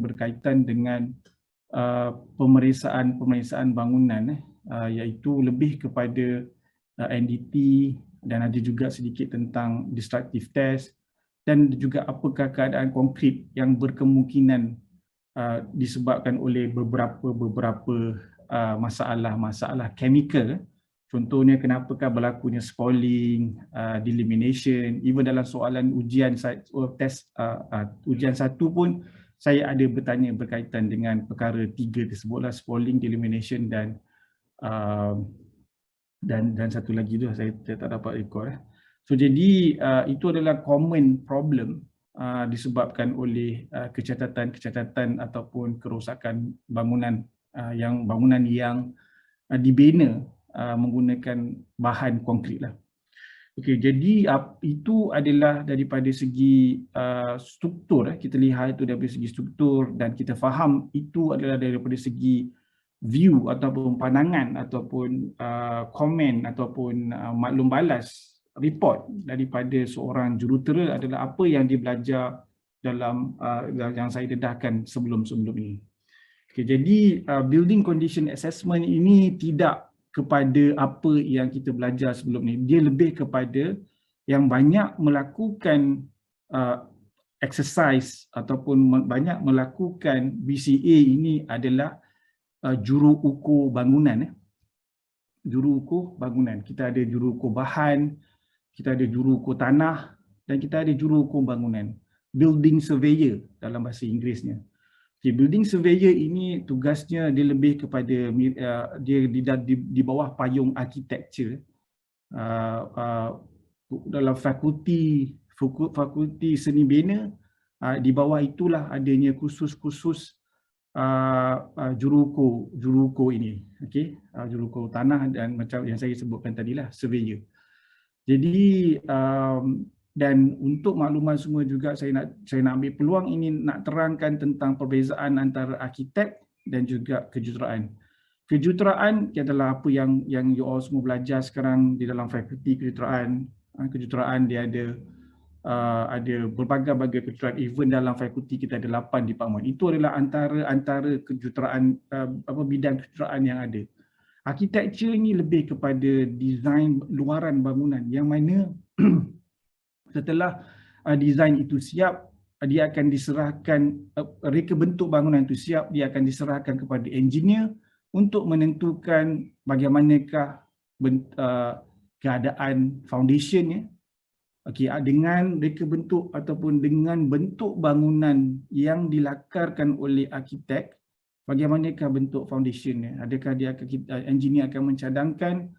berkaitan dengan pemeriksaan bangunan, iaitu lebih kepada NDT dan ada juga sedikit tentang destructive test dan juga apakah keadaan konkret yang berkemungkinan disebabkan oleh beberapa masalah chemical. Contohnya kenapakah berlakunya spalling, delamination, even dalam soalan ujian ujian 1 pun saya ada bertanya berkaitan dengan perkara 3 tersebutlah, spalling, delamination dan satu lagi tu saya tak dapat rekod. So jadi itu adalah common problem disebabkan oleh kecacatan ataupun kerosakan bangunan yang dibina menggunakan bahan konkret lah. Okey, jadi itu adalah daripada segi struktur. Kita lihat itu daripada segi struktur dan kita faham itu adalah daripada segi view ataupun pandangan ataupun komen ataupun maklum balas report daripada seorang jurutera adalah apa yang dia belajar dalam yang saya dedahkan sebelum ini. Okay, jadi building condition assessment ini tidak kepada apa yang kita belajar sebelum ni. Dia lebih kepada yang banyak melakukan exercise ataupun banyak melakukan BCA ini adalah juru ukur bangunan. Juru ukur bangunan. Kita ada juru ukur bahan, kita ada juru ukur tanah dan kita ada juru ukur bangunan. Building surveyor dalam bahasa Inggerisnya. Okay, building surveyor ini tugasnya dia lebih kepada dia di bawah payung architecture dalam fakulti seni bina. Di bawah itulah adanya khusus juru ukur ini, okey, juru ukur tanah dan macam yang saya sebutkan tadilah, surveyor. Jadi dan untuk makluman semua juga saya nak ambil peluang ini nak terangkan tentang perbezaan antara arkitek dan juga kejuruteraan. Kejuruteraan adalah apa yang you all semua belajar sekarang di dalam fakulti kejuruteraan. Kejuruteraan dia ada berbagai-bagai kejuruteraan, even dalam fakulti kita ada 8 department. Itu adalah antara kejuruteraan bidang kejuruteraan yang ada. Arkitektur ini lebih kepada desain luaran bangunan yang mana setelah desain itu siap, dia akan diserahkan, reka bentuk bangunan itu siap, dia akan diserahkan kepada engineer untuk menentukan bagaimanakah keadaan foundationnya. Okey, dengan reka bentuk ataupun dengan bentuk bangunan yang dilakarkan oleh arkitek, bagaimanakah bentuk foundationnya? Adakah engineer akan mencadangkan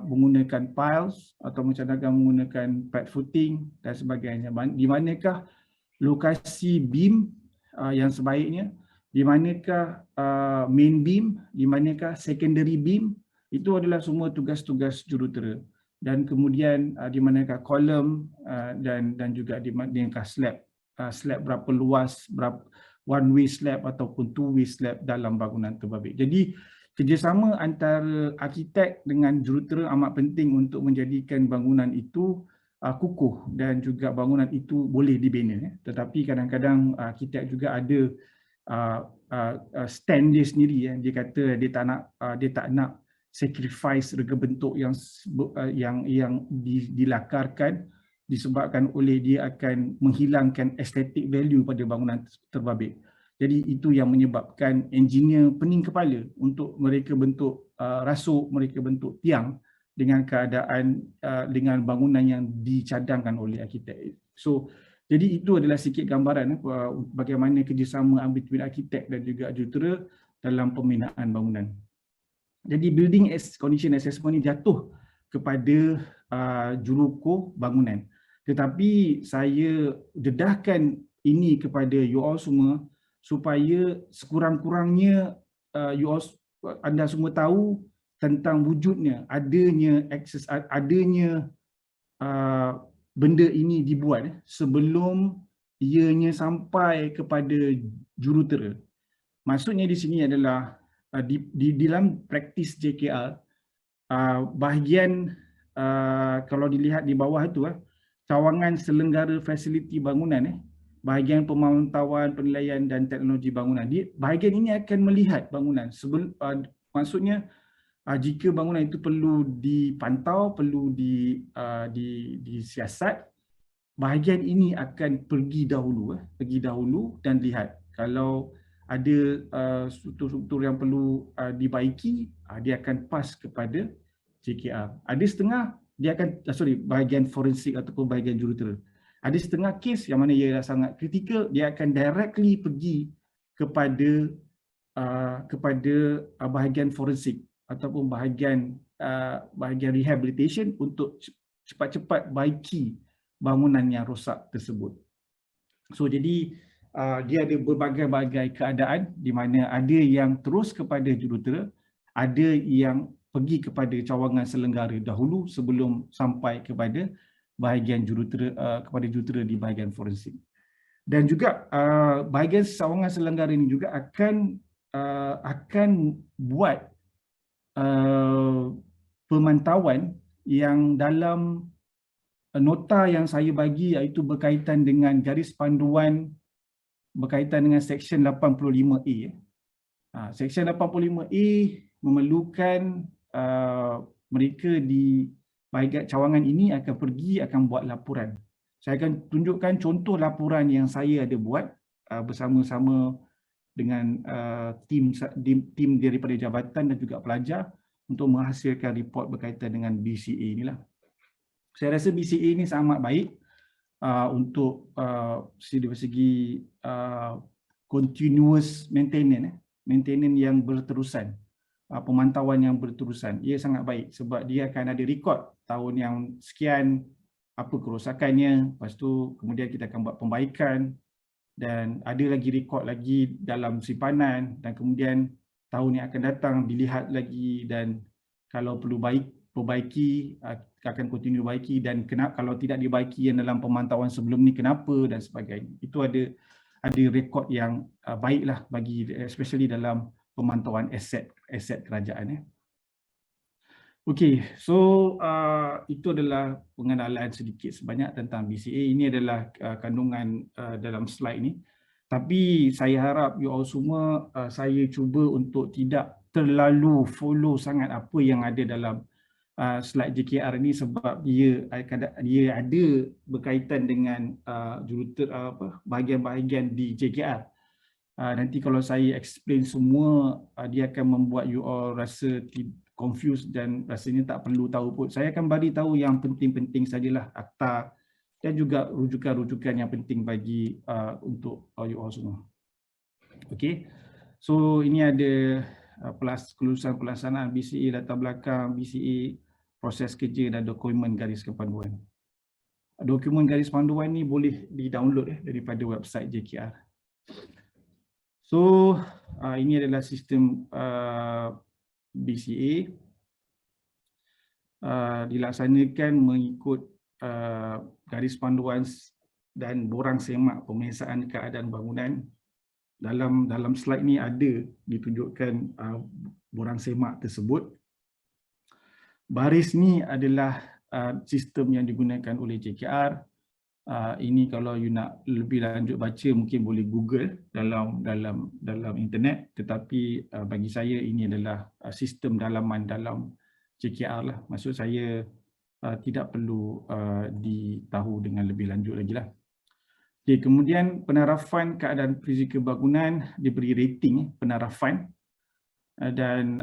menggunakan piles atau menggunakan pad footing dan sebagainya. Di manakah lokasi beam yang sebaiknya, di manakah main beam, di manakah secondary beam, itu adalah semua tugas-tugas jurutera. Dan kemudian di manakah kolom dan juga di manakah slab. Slab berapa luas, berapa one way slab ataupun two way slab dalam bangunan terbabit. Jadi kerjasama antara arkitek dengan jurutera amat penting untuk menjadikan bangunan itu kukuh dan juga bangunan itu boleh dibina. Tetapi kadang-kadang arkitek juga ada stand dia sendiri. Dia kata dia tak nak sacrifice rega bentuk yang dilakarkan disebabkan oleh dia akan menghilangkan aesthetic value pada bangunan terbabit. Jadi itu yang menyebabkan engineer pening kepala untuk mereka bentuk rasuk, mereka bentuk tiang dengan keadaan dengan bangunan yang dicadangkan oleh arkitek. So jadi itu adalah sikit gambaran bagaimana kerjasama between arkitek dan juga jurutera dalam pembinaan bangunan. Jadi building condition assessment ini jatuh kepada juruukur bangunan. Tetapi saya dedahkan ini kepada you all semua supaya sekurang-kurangnya anda semua tahu tentang wujudnya, adanya benda ini dibuat sebelum ianya sampai kepada jurutera. Maksudnya di sini adalah di dalam praktis JKR, bahagian kalau dilihat di bawah itu cawangan selenggara fasiliti bangunan bahagian pemantauan, penilaian dan teknologi bangunan. Bahagian ini akan melihat bangunan. Maksudnya jika bangunan itu perlu dipantau, perlu disiasat, bahagian ini akan pergi dahulu dan lihat. Kalau ada struktur-struktur yang perlu dibaiki, dia akan pass kepada JKR. Ada setengah dia akan bahagian forensik ataupun bahagian jurutera. Ada setengah kes yang mana ia sangat kritikal, dia akan directly pergi kepada bahagian forensik ataupun bahagian rehabilitation untuk cepat-cepat baiki bangunan yang rosak tersebut. So jadi dia ada berbagai-bagai keadaan di mana ada yang terus kepada jurutera, ada yang pergi kepada cawangan selenggara dahulu sebelum sampai kepada bahagian kepada jurutera di bahagian forensik. Dan juga bahagian cawangan selenggara ini juga akan buat pemantauan yang dalam nota yang saya bagi, iaitu berkaitan dengan garis panduan berkaitan dengan Seksyen 85A. Seksyen 85A memerlukan mereka di bahagian cawangan ini akan buat laporan. Saya akan tunjukkan contoh laporan yang saya ada buat bersama-sama dengan tim daripada jabatan dan juga pelajar untuk menghasilkan report berkaitan dengan BCA inilah. Saya rasa BCA ini sangat baik untuk dari segi continuous maintenance yang berterusan, pemantauan yang berterusan. Ia sangat baik sebab dia akan ada rekod tahun yang sekian apa kerosakannya, lepas tu kemudian kita akan buat pembaikan dan ada lagi rekod lagi dalam simpanan, dan kemudian tahun yang akan datang dilihat lagi, dan kalau perlu perbaiki akan continue baiki, dan kalau tidak dibaiki yang dalam pemantauan sebelum ni kenapa dan sebagainya. Itu ada rekod yang baiklah bagi especially dalam pemantauan aset kerajaan. Okey, so itu adalah pengenalan sedikit sebanyak tentang BCA. Ini adalah kandungan dalam slide ini. Tapi saya harap you all semua, saya cuba untuk tidak terlalu follow sangat apa yang ada dalam slide JKR ini sebab dia ada berkaitan dengan bahagian-bahagian di JKR. Nanti kalau saya explain semua, dia akan membuat you all rasa confused dan rasanya tak perlu tahu pun. Saya akan bagi tahu yang penting-penting sajalah, akta dan juga rujukan-rujukan yang penting bagi untuk you all semua. Okey. So ini ada kelulusan pelaksanaan BCA, latar belakang BCA, proses kerja dan dokumen garis panduan. Dokumen garis panduan ni boleh di-download daripada website JKR. So ini adalah sistem BCA, dilaksanakan mengikut garis panduan dan borang semak pemeriksaan keadaan bangunan. Dalam slide ni ada ditunjukkan borang semak tersebut. Baris ni adalah sistem yang digunakan oleh JKR. Ini kalau you nak lebih lanjut baca mungkin boleh Google dalam internet, tetapi bagi saya ini adalah sistem dalaman dalam JKR lah. Maksud saya tidak perlu ditahu dengan lebih lanjut lagi lah. Okay, kemudian penarafan keadaan fizikal bangunan diberi rating penarafan dan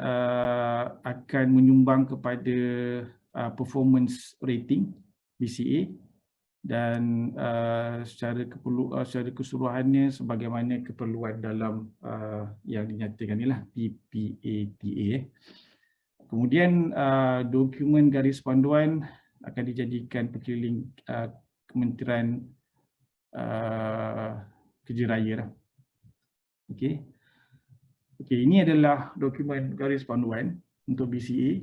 akan menyumbang kepada performance rating BCA. Dan secara keseluruhannya sebagaimana keperluan dalam yang dinyatakan inilah PPATA. Kemudian dokumen garis panduan akan dijadikan perkeliling Kementerian Kerja Raya. Okey. Okey, ini adalah dokumen garis panduan untuk BCA.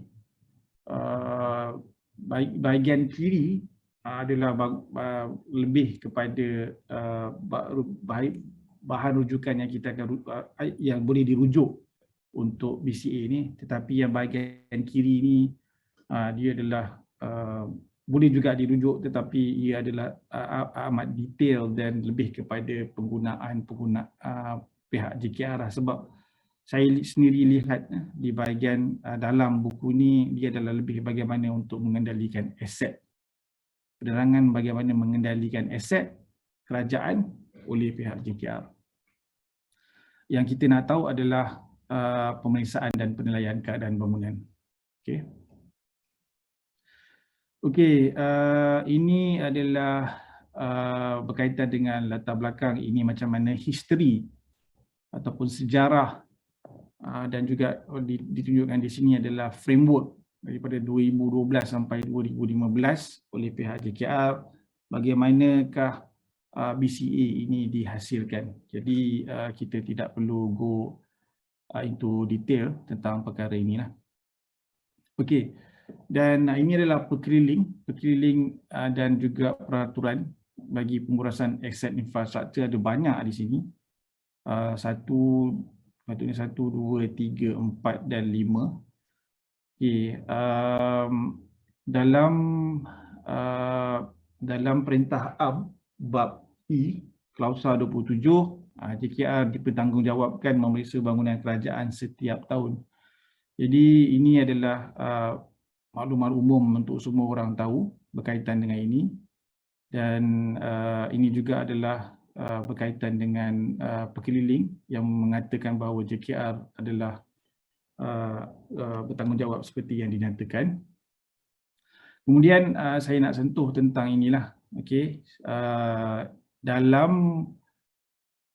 Bahagian kiri adalah lebih kepada bahan rujukan yang kita akan yang boleh dirujuk untuk BCA ni, tetapi yang bahagian kiri ni dia adalah boleh juga dirujuk, tetapi ia adalah amat detail dan lebih kepada penggunaan pihak JKR lah. Sebab saya sendiri lihat di bahagian dalam buku ni, dia adalah lebih bagaimana untuk mengendalikan aset. Penerangan bagaimana mengendalikan aset kerajaan oleh pihak JKR. Yang kita nak tahu adalah pemeriksaan dan penilaian keadaan bangunan. Okey. Okey, ini adalah berkaitan dengan latar belakang. Ini macam mana history ataupun sejarah, dan juga ditunjukkan di sini adalah framework daripada 2012 sampai 2015 oleh pihak JKR. Bagaimanakah BCA ini dihasilkan. Jadi kita tidak perlu go into detail tentang perkara inilah. Okey. Dan ini adalah perkeliling dan juga peraturan bagi pengurasan aset infrastruktur. Ada banyak di sini. 1, 2, 3, 4 dan 5. Okey, dalam Perintah Am bab E klausa 27, JKR dipertanggungjawabkan memeriksa bangunan kerajaan setiap tahun. Jadi ini adalah maklumat umum untuk semua orang tahu berkaitan dengan ini. Dan ini juga adalah berkaitan dengan perkeliling yang mengatakan bahawa JKR adalah bertanggungjawab seperti yang dinyatakan. Kemudian saya nak sentuh tentang inilah. Okey, dalam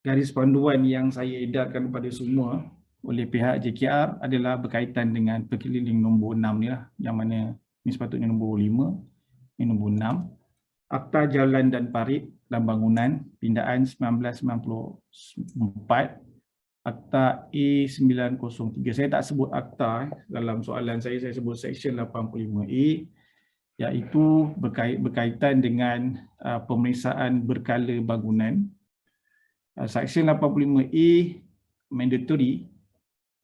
garis panduan yang saya edarkan kepada semua oleh pihak JKR adalah berkaitan dengan perkeliling nombor 6 ni lah, yang mana ni sepatutnya nombor 5, ini nombor 6. Akta Jalan dan Parit dan Bangunan Pindaan 1994, Akta A903. Saya tak sebut akta dalam soalan saya sebut Seksyen 85A, iaitu berkaitan dengan pemeriksaan berkala bangunan. Seksyen 85A mandatory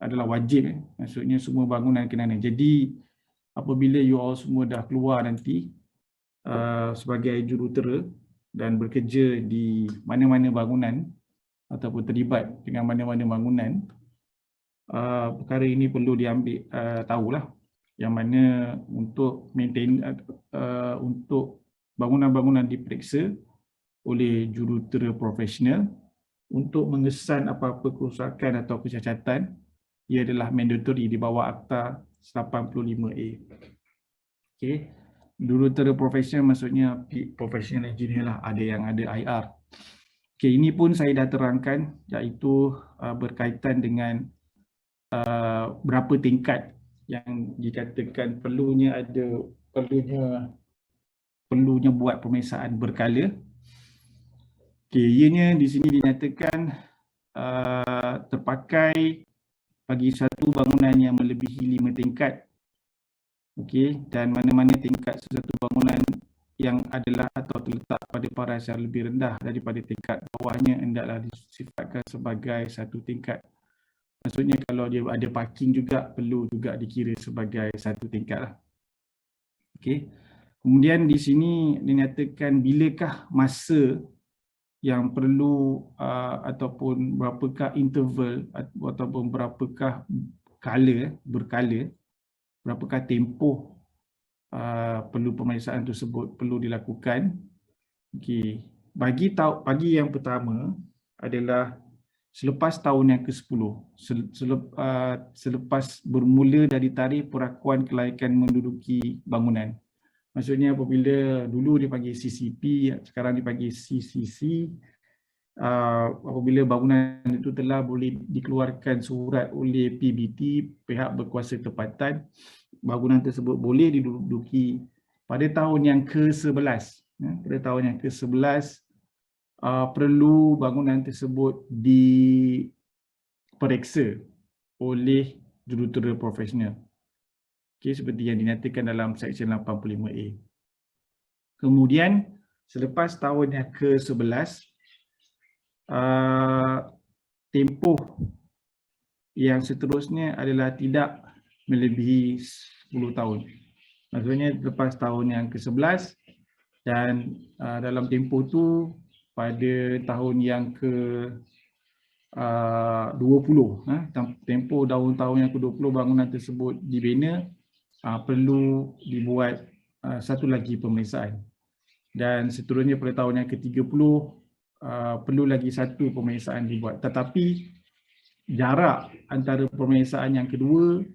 adalah wajib, maksudnya semua bangunan kena. Jadi apabila you all semua dah keluar nanti sebagai jurutera dan bekerja di mana-mana bangunan ataupun terlibat dengan mana-mana bangunan, perkara ini perlu diambil tahulah, yang mana untuk maintain untuk bangunan-bangunan diperiksa oleh jurutera profesional untuk mengesan apa-apa kerosakan atau kecacatan, ia adalah mandatory di bawah Akta 85A. Okey. Jurutera profesional maksudnya professional engineer lah, ada yang ada IR. Okey, ini pun saya dah terangkan, iaitu berkaitan dengan berapa tingkat yang dikatakan perlunya buat pemeriksaan berkala. Okey, ianya di sini dinyatakan terpakai bagi satu bangunan yang melebihi 5 tingkat. Okey, dan mana-mana tingkat sesuatu bangunan yang adalah atau terletak pada paras yang lebih rendah daripada tingkat bawahnya hendaklah disifatkan sebagai satu tingkat. Maksudnya kalau dia ada parking juga, perlu juga dikira sebagai satu tingkat lah. Okey. Kemudian di sini dinyatakan bilakah masa yang perlu ataupun berapakah interval ataupun berapakah berkala, berapakah tempoh perlu pemeriksaan tersebut perlu dilakukan. Okey. Bagi yang pertama adalah selepas tahun yang ke-10, selepas bermula dari tarikh perakuan kelayakan menduduki bangunan. Maksudnya apabila dulu dipanggil CCP, sekarang dipanggil CCC, apabila bangunan itu telah boleh dikeluarkan surat oleh PBT, pihak berkuasa tempatan, bangunan tersebut boleh diduduki pada tahun yang ke-11. Pada tahun yang ke-11, perlu bangunan tersebut diperiksa oleh jurutera profesional. Okay, seperti yang dinyatakan dalam Seksyen 85A. Kemudian selepas tahun yang ke-11, tempoh yang seterusnya adalah tidak melebihi 10 tahun. Maksudnya lepas tahun yang ke-11 dan dalam tempoh tu pada tahun yang ke-20, tempoh tahun yang ke-20 bangunan tersebut dibina, perlu dibuat satu lagi pemeriksaan. Dan seterusnya pada tahun yang ke-30 perlu lagi satu pemeriksaan dibuat. Tetapi jarak antara pemeriksaan yang kedua,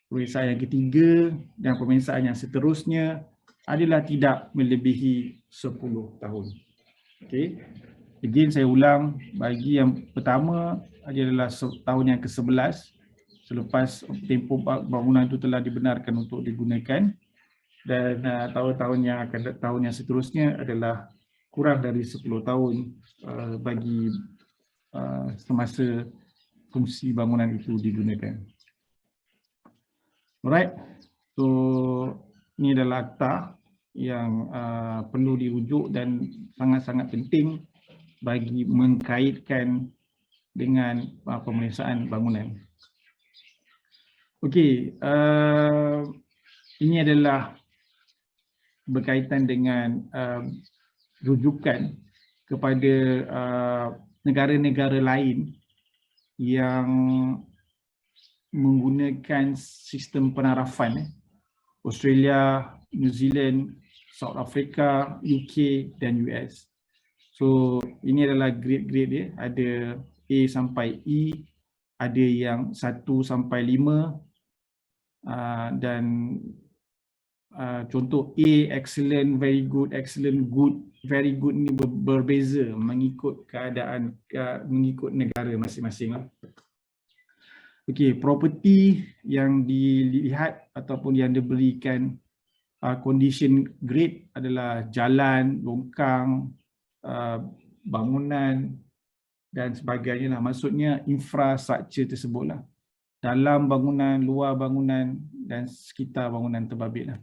pemeriksaan yang ketiga dan pemeriksaan yang seterusnya adalah tidak melebihi 10 tahun. Okey. Again saya ulang, bagi yang pertama adalah tahun yang ke-11 selepas tempoh bangunan itu telah dibenarkan untuk digunakan, dan tahun-tahun yang akan tahun yang seterusnya adalah kurang dari 10 tahun bagi semasa fungsi bangunan itu digunakan. Alright, so ini adalah akta yang perlu dirujuk dan sangat-sangat penting bagi mengkaitkan dengan pemeriksaan bangunan. Okey, ini adalah berkaitan dengan rujukan kepada negara-negara lain yang menggunakan sistem penarafan. Australia, New Zealand, South Africa, UK dan US. So ini adalah grade-grade dia, ada A sampai E, ada yang 1 sampai 5, dan contoh A, excellent, very good, excellent, good, very good ni berbeza mengikut keadaan, mengikut negara masing-masing. Okey, property yang dilihat ataupun yang diberikan condition grade adalah jalan, longkang, bangunan dan sebagainya lah. Maksudnya infrastruktur tersebut lah. Dalam bangunan, luar bangunan dan sekitar bangunan terbabit lah.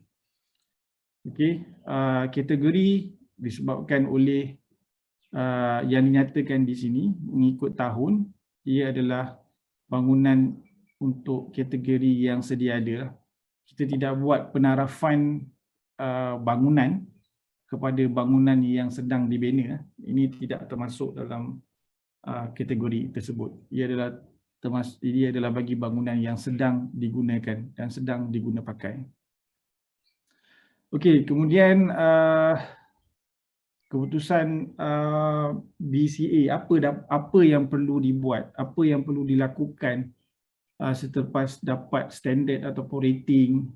Okey, kategori disebabkan oleh yang dinyatakan di sini mengikut tahun, ia adalah bangunan untuk kategori yang sedia ada. Kita tidak buat penarafan bangunan kepada bangunan yang sedang dibina. Ini tidak termasuk dalam kategori tersebut. Ia adalah bagi bangunan yang sedang digunakan dan sedang diguna pakai. Okey, kemudian keputusan BCA, apa yang perlu dibuat, apa yang perlu dilakukan selepas dapat standard ataupun rating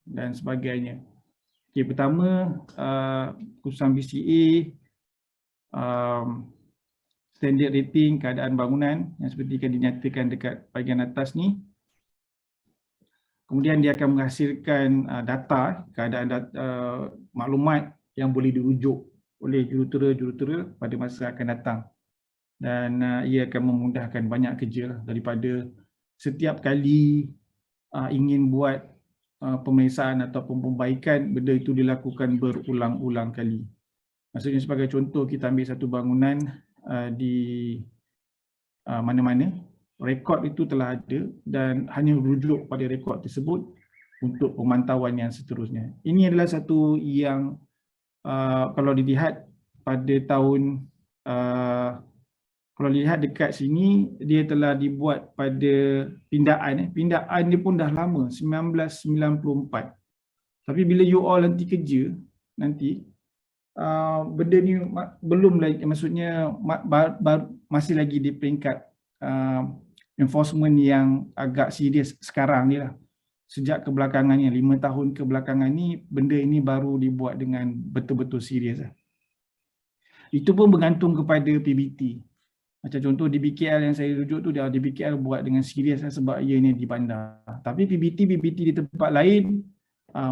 dan sebagainya. Okey, pertama keputusan BCA, standard rating keadaan bangunan yang seperti yang dinyatakan dekat bahagian atas ni. Kemudian dia akan menghasilkan data, keadaan maklumat yang boleh dirujuk oleh jurutera-jurutera pada masa akan datang. Dan ia akan memudahkan banyak kerja daripada setiap kali ingin buat pemeriksaan ataupun perbaikan, benda itu dilakukan berulang-ulang kali. Maksudnya sebagai contoh, kita ambil satu bangunan di mana-mana, rekod itu telah ada dan hanya rujuk pada rekod tersebut untuk pemantauan yang seterusnya. Ini adalah satu yang kalau dilihat pada tahun, kalau dilihat dekat sini, dia telah dibuat pada pindaan. Pindaan dia pun dah lama, 1994. Tapi bila you all nanti kerja, nanti benda ni belum lagi, maksudnya masih lagi di peringkat enforcement yang agak serius sekarang ni lah. Sejak kebelakangannya, 5 tahun kebelakangan ni, benda ini baru dibuat dengan betul-betul serius lah. Itu pun bergantung kepada PBT. Macam contoh di BKL yang saya rujuk tu, dia di BKL buat dengan serius lah sebab ia ni di bandar. Tapi PBT di tempat lain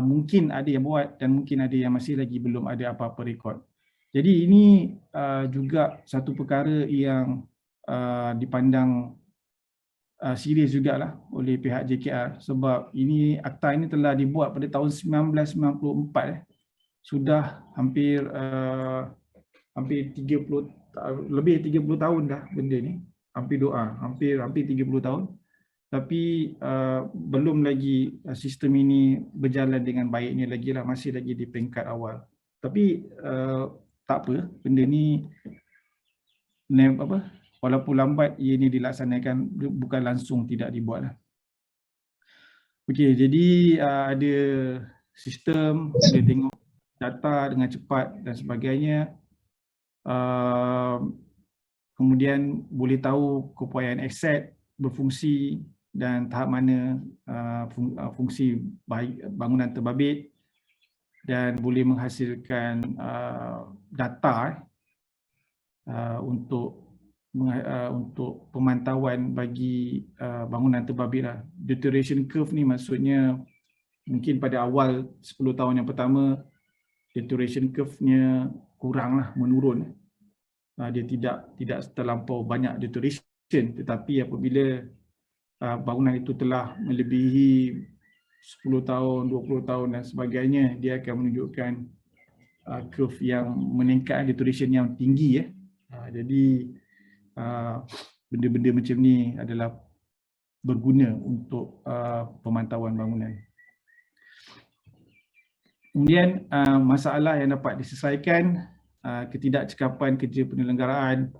mungkin ada yang buat dan mungkin ada yang masih lagi belum ada apa-apa rekod. Jadi ini juga satu perkara yang dipandang serius jugalah oleh pihak JKR, sebab ini akta ini telah dibuat pada tahun 1994. Sudah hampir 30 lebih 30 tahun dah benda ni, hampir 30 tahun. tapi belum lagi sistem ini berjalan dengan baiknya lagi lah, masih lagi di peringkat awal. Tapi tak apa, benda ni walaupun lambat ia ni dilaksanakan, bukan langsung tidak dibuat lah. Okey, jadi ada sistem boleh tengok data dengan cepat dan sebagainya. Kemudian boleh tahu keupayaan aset berfungsi dan tahap mana fungsi bangunan terbabit, dan boleh menghasilkan data untuk pemantauan bagi bangunan terbabit lah. Deterioration curve ni maksudnya mungkin pada awal 10 tahun yang pertama deterioration curve-nya kurang lah, menurun. Dia tidak terlampau banyak deterioration, tetapi apabila bangunan itu telah melebihi 10 tahun, 20 tahun dan sebagainya, dia akan menunjukkan curve yang meningkat, deterioration yang tinggi. Jadi benda-benda macam ni adalah berguna untuk pemantauan bangunan. Kemudian masalah yang dapat diselesaikan, ketidakcekapan kerja penyelenggaraan,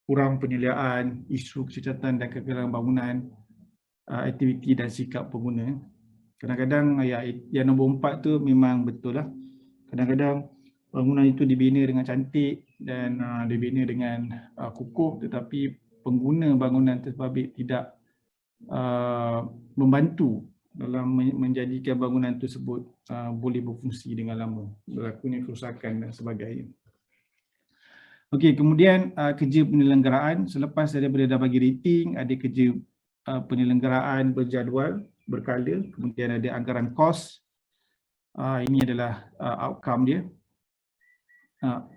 kurang penyeliaan, isu kecacatan dan kegagalan bangunan, aktiviti dan sikap pengguna. Kadang-kadang yang nombor 4 tu memang betul lah. Kadang-kadang bangunan itu dibina dengan cantik dan dibina dengan kukuh, tetapi pengguna bangunan tersebut tidak membantu dalam menjadikan bangunan tersebut boleh berfungsi dengan lama, berlakunya kerusakan dan sebagainya. Okey, kemudian kerja penyelenggaraan. Selepas daripada dah bagi rating, ada kerja penyelenggaraan berjadual, berkala, kemudian ada anggaran kos. Ini adalah outcome dia.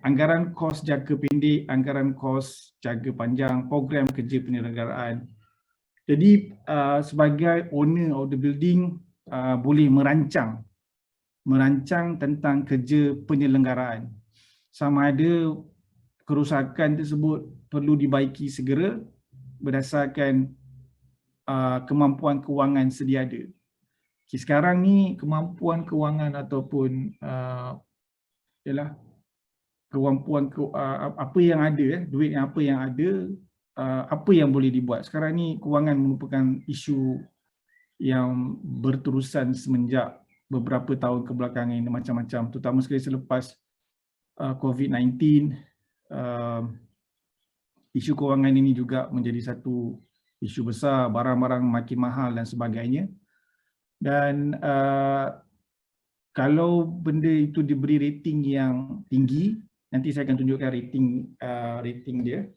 Anggaran kos jangka pendek, anggaran kos jangka panjang, program kerja penyelenggaraan. Jadi sebagai owner of the building boleh merancang tentang kerja penyelenggaraan. Sama ada kerusakan tersebut perlu dibaiki segera berdasarkan kemampuan kewangan sedia ada. Okay, sekarang ni kemampuan kewangan ataupun kemampuan apa yang ada, duit yang apa yang ada, apa yang boleh dibuat. Sekarang ni kewangan merupakan isu yang berterusan semenjak beberapa tahun kebelakangan ini, macam-macam, terutama sekali selepas COVID-19. Isu kewangan ini juga menjadi satu isu besar, barang-barang makin mahal dan sebagainya. Dan kalau benda itu diberi rating yang tinggi, nanti saya akan tunjukkan rating dia.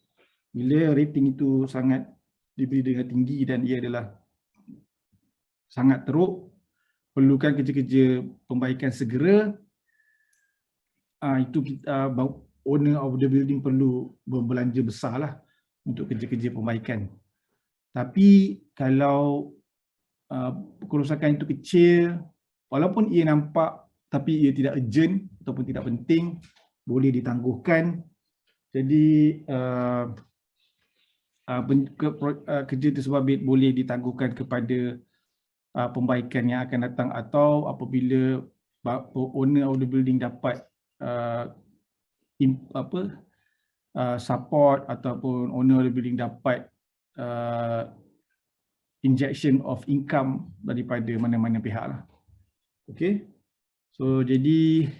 Bila rating itu sangat diberi dengan tinggi dan ia adalah sangat teruk, perlukan kerja-kerja pembaikan segera, itu owner of the building perlu berbelanja besar lah untuk kerja-kerja pembaikan. Tapi kalau kerusakan itu kecil, walaupun ia nampak tapi ia tidak urgent ataupun tidak penting, boleh ditangguhkan. Jadi kerja tersebut boleh ditangguhkan kepada pembaikan yang akan datang, atau apabila owner of the building dapat support ataupun owner of the building dapat injection of income daripada mana-mana pihak lah. Okay, so jadi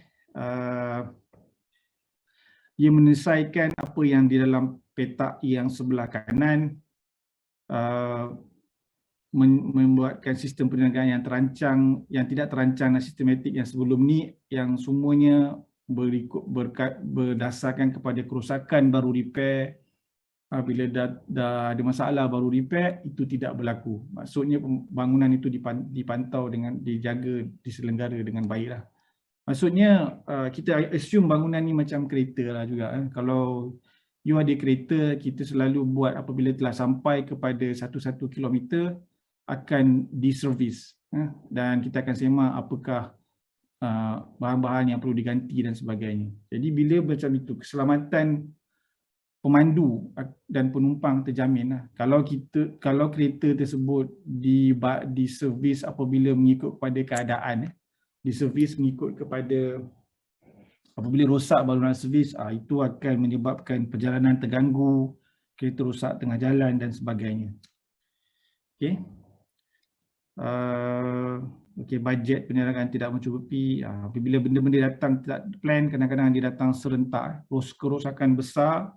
ia menyelesaikan apa yang di dalam petak yang sebelah kanan, membuatkan sistem penyelenggaraan yang terancang, yang tidak terancang dan sistematik yang sebelum ni, yang semuanya berdasarkan kepada kerusakan baru repair. Bila dah ada masalah baru repair, itu tidak berlaku. Maksudnya bangunan itu dipantau dengan, dijaga, diselenggara dengan baiklah. Maksudnya kita assume bangunan ni macam kereta lah juga. Kalau you ada kereta, kita selalu buat apabila telah sampai kepada 1 kilometer akan diservis, dan kita akan semak apakah bahan-bahan yang perlu diganti dan sebagainya. Jadi bila macam itu, keselamatan pemandu dan penumpang terjamin lah. Kalau kereta tersebut di servis apabila mengikut kepada keadaan, di servis mengikut kepada apabila rosak baluran servis, itu akan menyebabkan perjalanan terganggu, kereta rosak tengah jalan dan sebagainya. Okey. Okey, bajet penerangan tidak mencukupi. Apabila benda-benda datang tidak plan, kadang-kadang dia datang serentak. Kerosakan besar,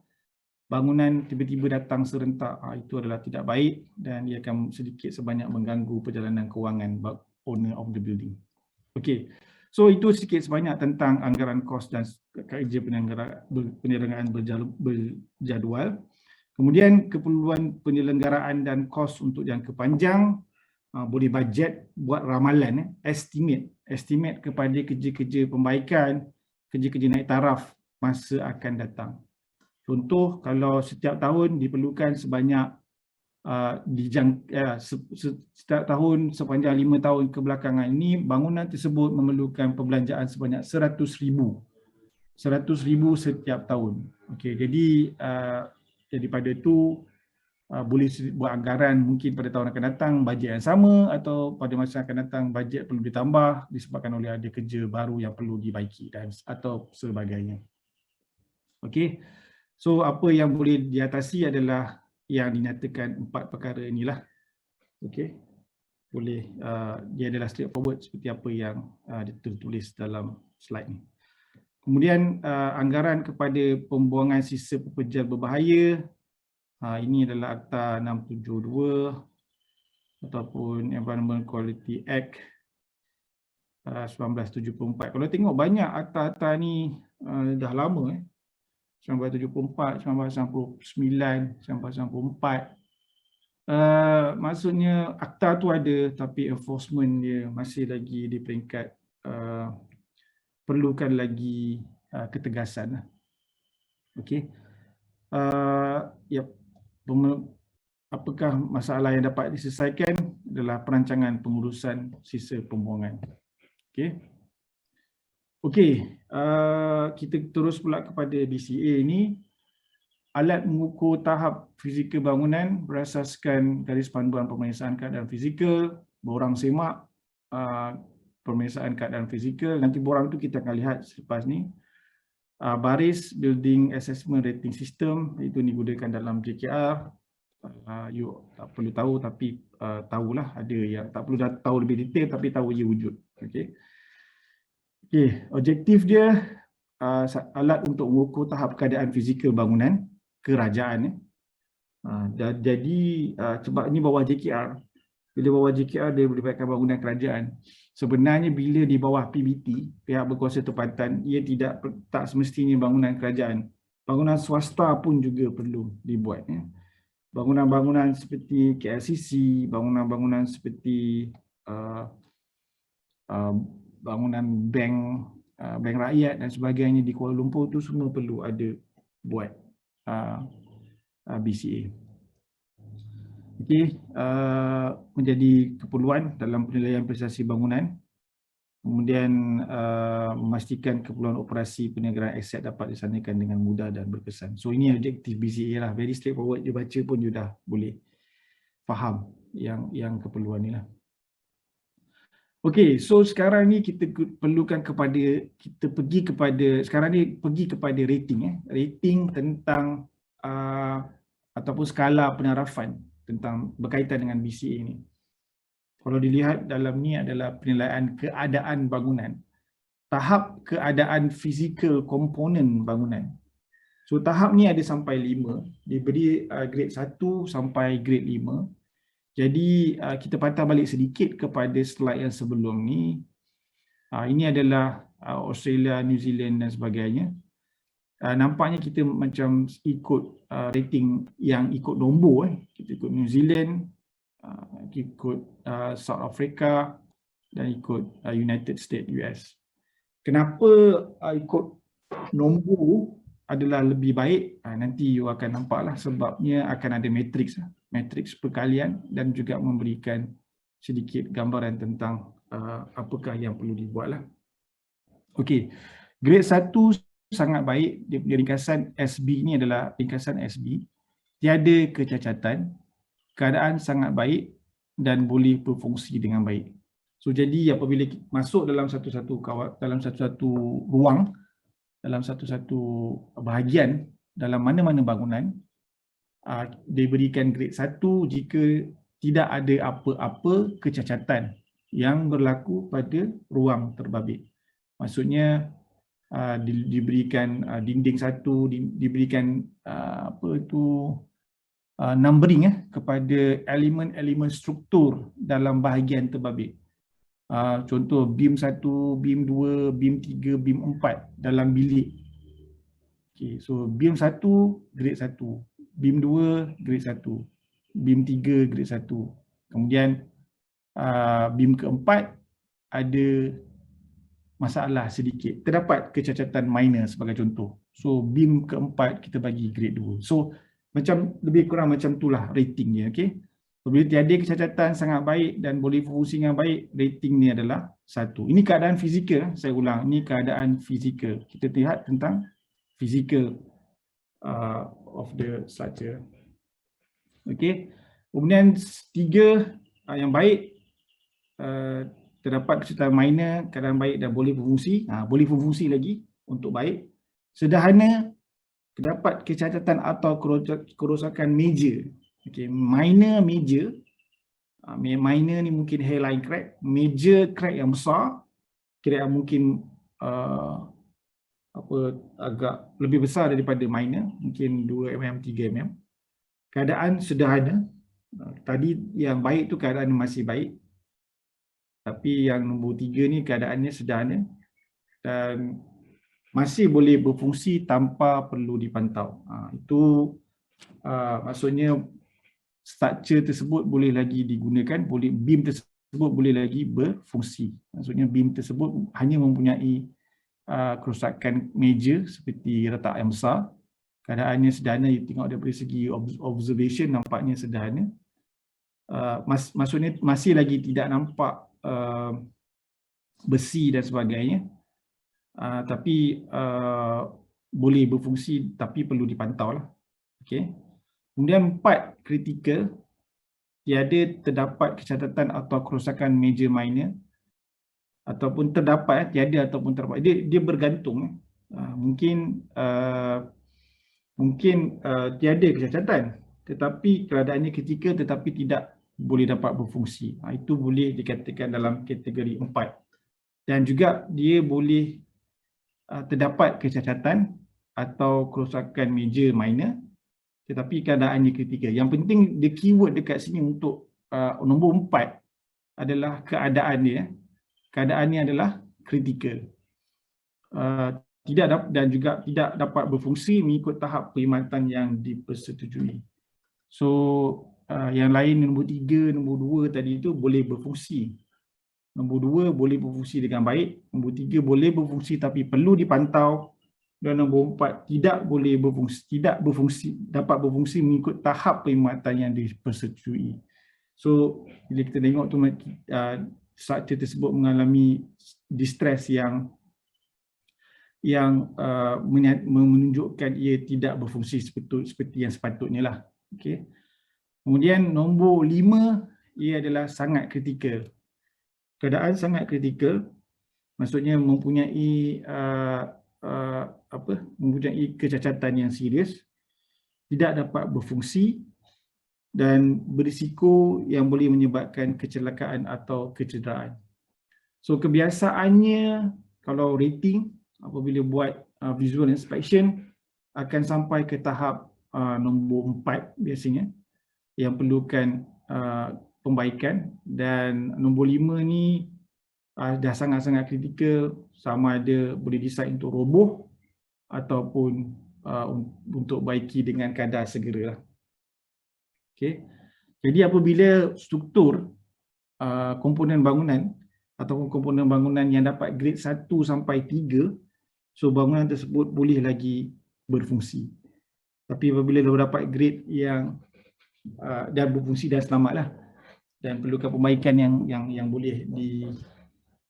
bangunan tiba-tiba datang serentak, itu adalah tidak baik dan ia akan sedikit sebanyak mengganggu perjalanan kewangan owner of the building. Okey, so itu sedikit sebanyak tentang anggaran kos dan kerja penyelenggaraan berjadual. Kemudian keperluan penyelenggaraan dan kos untuk jangka panjang, boleh bajet buat ramalan, estimate kepada kerja-kerja pembaikan, kerja-kerja naik taraf masa akan datang. Contoh, kalau setiap tahun diperlukan sebanyak setiap tahun sepanjang 5 tahun kebelakangan ini, bangunan tersebut memerlukan perbelanjaan sebanyak 100,000 setiap tahun. Okey, jadi daripada itu boleh buat anggaran mungkin pada tahun akan datang bajet yang sama, atau pada masa akan datang bajet perlu ditambah disebabkan oleh ada kerja baru yang perlu dibaiki dan atau sebagainya. Okey. So apa yang boleh diatasi adalah yang dinyatakan 4 perkara inilah. Okey. Boleh dia adalah straightforward seperti apa yang ditulis dalam slide ni. Kemudian anggaran kepada pembuangan sisa pekerjaan berbahaya. Ini adalah Akta 672 ataupun Environment Quality Act 1974. Kalau tengok banyak akta-akta ni dah lama 1974, 1999, 1994. Maksudnya akta tu ada tapi enforcement dia masih lagi di peringkat perlukan lagi ketegasan. Okey. Apakah masalah yang dapat diselesaikan adalah perancangan pengurusan sisa pembuangan. Okey, kita terus pula kepada BCA ini. Alat mengukur tahap fizikal bangunan berasaskan garis panduan pemeriksaan keadaan fizikal, borang semak, pemeriksaan keadaan fizikal. Nanti borang tu kita akan lihat selepas ni. Baris Building Assessment Rating System, itu digunakan dalam JKR. You tak perlu tahu tapi tahulah, ada yang tak perlu tahu lebih detail tapi tahu ia wujud. Okey. Objektif dia alat untuk mengukur tahap keadaan fizikal bangunan kerajaan. Jadi sebab ini bawah JKR. Bila bawah JKR dia melibatkan bangunan kerajaan. Sebenarnya bila di bawah PBT, pihak berkuasa tempatan, ia tak semestinya bangunan kerajaan. Bangunan swasta pun juga perlu dibuat. Bangunan-bangunan seperti KLCC, bangunan-bangunan seperti bangunan bank rakyat dan sebagainya di Kuala Lumpur tu semua perlu ada buat BCA. Okey, menjadi keperluan dalam penilaian prestasi bangunan. Kemudian memastikan keperluan operasi perniagaan aset dapat dilaksanakan dengan mudah dan berkesan. So ini objektif BCA lah, very straightforward, dia baca pun you dah boleh faham yang keperluan ni lah. Okey, so sekarang ni kita perlukan sekarang ni pergi kepada rating. Rating tentang ataupun skala penarafan tentang berkaitan dengan BCA ni. Kalau dilihat dalam ni adalah penilaian keadaan bangunan. Tahap keadaan fizikal komponen bangunan. So tahap ni ada sampai 5. Diberi grade 1 sampai grade 5. Jadi kita patah balik sedikit kepada slide yang sebelum ni. Ini adalah Australia, New Zealand dan sebagainya. Nampaknya kita macam ikut rating yang ikut nombor. Kita ikut New Zealand, ikut South Africa dan ikut United States US. Kenapa ikut nombor adalah lebih baik? Nanti you akan nampaklah, sebabnya akan ada matriks perkalian dan juga memberikan sedikit gambaran tentang apakah yang perlu dibuatlah. Okey, grade 1 sangat baik. Dia ringkasan SB ni adalah ringkasan SB. Tiada kecacatan, keadaan sangat baik dan boleh berfungsi dengan baik. So jadi apabila masuk dalam satu-satu ruang, dalam satu-satu bahagian dalam mana-mana bangunan, diberikan grade 1 jika tidak ada apa-apa kecacatan yang berlaku pada ruang terbabit. Maksudnya diberikan dinding satu, diberikan numbering kepada elemen-elemen struktur dalam bahagian terbabit. Contoh beam 1, beam 2, beam 3, beam 4 dalam bilik. Okay, so beam 1 grade 1, beam 2 grade 1, beam 3 grade 1. Kemudian beam keempat ada masalah sedikit. Terdapat kecacatan minor sebagai contoh. So beam keempat kita bagi grade 2. So macam lebih kurang macam itulah rating dia, okey. Apabila tiada kecacatan sangat baik dan boleh berfungsi dengan baik, rating ni adalah 1. Ini keadaan fizikal, saya ulang, ini keadaan fizikal. Kita lihat tentang physical of the structure. Okey. Kemudian 3 yang baik, terdapat kecacatan minor, keadaan baik dan boleh berfungsi. Boleh berfungsi lagi untuk baik. Sederhana, terdapat kecacatan atau kerosakan major. Okay, minor, major. Minor ni mungkin hairline crack. Major crack yang besar, kira yang mungkin agak lebih besar daripada minor, mungkin 2 mm, 3 mm. Keadaan sederhana. Tadi yang baik tu keadaan masih baik. Tapi yang nombor 3 ni keadaannya sederhana dan masih boleh berfungsi tanpa perlu dipantau. Itu maksudnya structure tersebut boleh lagi digunakan, beam tersebut boleh lagi berfungsi. Maksudnya beam tersebut hanya mempunyai kerosakan major seperti retak yang besar. Keadaannya sederhana, tengok daripada segi observation nampaknya sederhana. Maksudnya masih lagi tidak nampak besi dan sebagainya. Tapi boleh berfungsi tapi perlu dipantau lah. Okay. Kemudian 4 kritikal, tiada terdapat kecacatan atau kerosakan major minor ataupun terdapat, tiada ataupun terdapat. Dia bergantung. Mungkin tiada kecacatan tetapi keadaannya kritikal tetapi tidak boleh dapat berfungsi. Itu boleh dikatakan dalam kategori 4. Dan juga dia boleh terdapat kecacatan atau kerosakan major minor tetapi keadaannya kritikal. Yang penting the keyword dekat sini untuk nombor 4 adalah keadaan dia. Keadaannya adalah kritikal. Dan juga tidak dapat berfungsi mengikut tahap perkhidmatan yang dipersetujui. So yang lain nombor 3, nombor 2 tadi itu boleh berfungsi. Nombor 2 boleh berfungsi dengan baik, nombor 3 boleh berfungsi tapi perlu dipantau, dan nombor 4 tidak dapat berfungsi mengikut tahap perkhidmatan yang dipersetujui. So bila kita tengok tu structure tersebut mengalami distress yang menunjukkan ia tidak berfungsi seperti yang sepatutnya lah. Okay. Kemudian nombor 5, ia adalah sangat kritikal. Keadaan sangat kritikal maksudnya mempunyai kecacatan yang serius, tidak dapat berfungsi dan berisiko yang boleh menyebabkan kecelakaan atau kecederaan. So kebiasaannya kalau rating apabila buat visual inspection akan sampai ke tahap nombor 4 biasanya yang perlukan pembaikan, dan nombor 5 ni dah sangat-sangat kritikal, sama ada boleh decide untuk roboh ataupun untuk baiki dengan kadar segera. Okay. Jadi apabila struktur komponen bangunan ataupun komponen bangunan yang dapat grade 1 sampai 3, so bangunan tersebut boleh lagi berfungsi. Tapi apabila dah dapat grade yang dah berfungsi dan selamatlah dan perlukan perbaikan yang boleh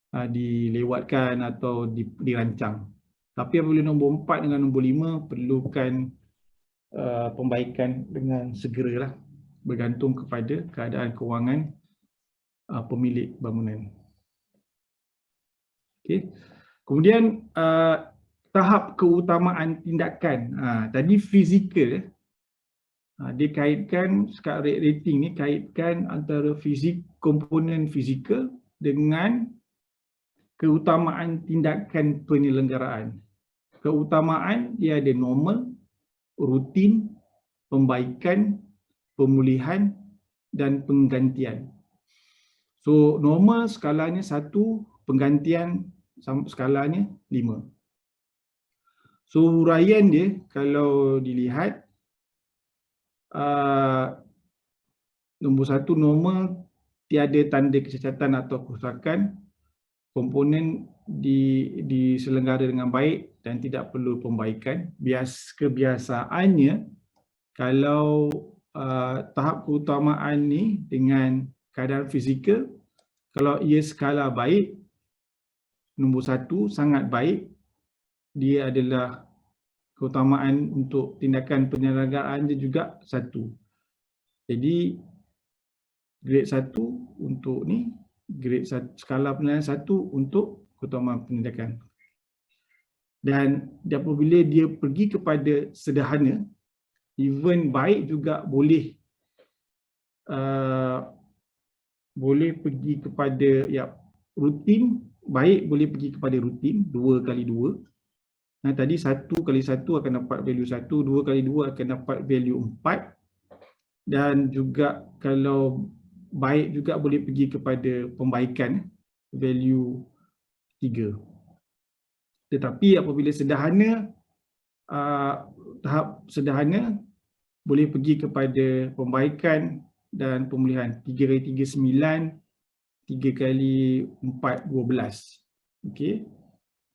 dilewatkan atau dirancang. Tapi apabila nombor 4 dengan nombor 5 perlukan pembaikan dengan segera lah, bergantung kepada keadaan kewangan pemilik bangunan. Okey. Kemudian tahap keutamaan tindakan. Tadi fizikal, dia kaitkan rating ni kaitkan antara komponen fizikal dengan keutamaan tindakan penyelenggaraan. Keutamaan dia ada normal, rutin, pembaikan, pemulihan dan penggantian. So normal skalanya 1, penggantian skalanya 5. So huraian dia kalau dilihat nombor 1 normal, tiada tanda kecacatan atau kerosakan, komponen diselenggara dengan baik dan tidak perlu pembaikan. Kebiasaannya kalau tahap keutamaan ni dengan keadaan fizikal, kalau ia skala baik, nombor 1 sangat baik, dia adalah keutamaan untuk tindakan penyelenggaraan dia juga 1. Jadi grade 1 untuk ni, grade 1, skala penilaian 1 untuk keutamaan penindakan. Dan apabila dia pergi kepada sederhana, even baik juga boleh pergi kepada rutin, baik boleh pergi kepada rutin 2x2. Tadi 1x1 akan dapat value 1, 2x2 akan dapat value 4. Dan juga kalau baik juga boleh pergi kepada pembaikan value 3. Tetapi apabila sederhana, tahap sederhana boleh pergi kepada pembaikan dan pemulihan 3x3 9, 3x4 12. Okey.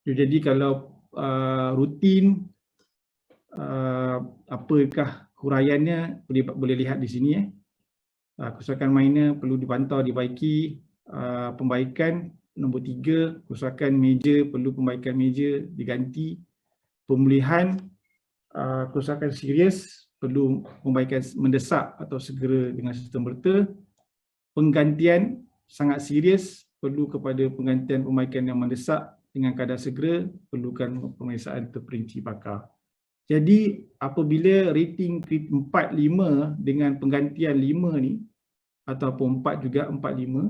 Jadi kalau rutin, apakah huraiannya boleh lihat di sini. Kerosakan minor perlu dipantau, dibaiki. Pembaikan nombor 3, kerosakan major perlu pembaikan major, diganti. Pemulihan, kerosakan serius perlu pembaikan mendesak atau segera dengan serta-merta. Penggantian sangat serius, perlu kepada penggantian pembaikan yang mendesak dengan kadar segera, perlukan pemeriksaan terperinci pakar. Jadi apabila rating 4, 5 dengan penggantian 5 ni, ataupun 4 juga, 4, 5,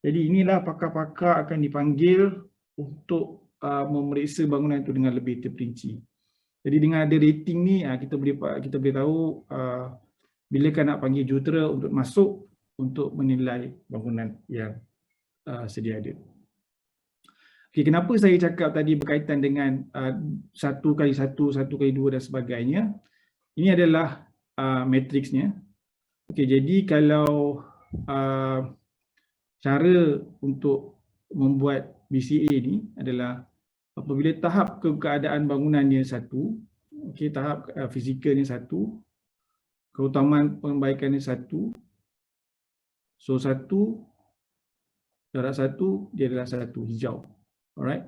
jadi inilah pakar-pakar akan dipanggil untuk memeriksa bangunan itu dengan lebih terperinci. Jadi dengan ada rating ni, kita boleh tahu bila kan nak panggil jurutera untuk masuk untuk menilai bangunan yang sedia ada. Okay, kenapa saya cakap tadi berkaitan dengan 1x1, 1x2 dan sebagainya? Ini adalah matriksnya. Okay, jadi kalau cara untuk membuat BCA ni adalah apabila tahap keadaan bangunannya 1, okay, tahap fizikalnya 1, keutamaan pembaikannya 1, so 1, darab 1 dia adalah 1 hijau. Alright.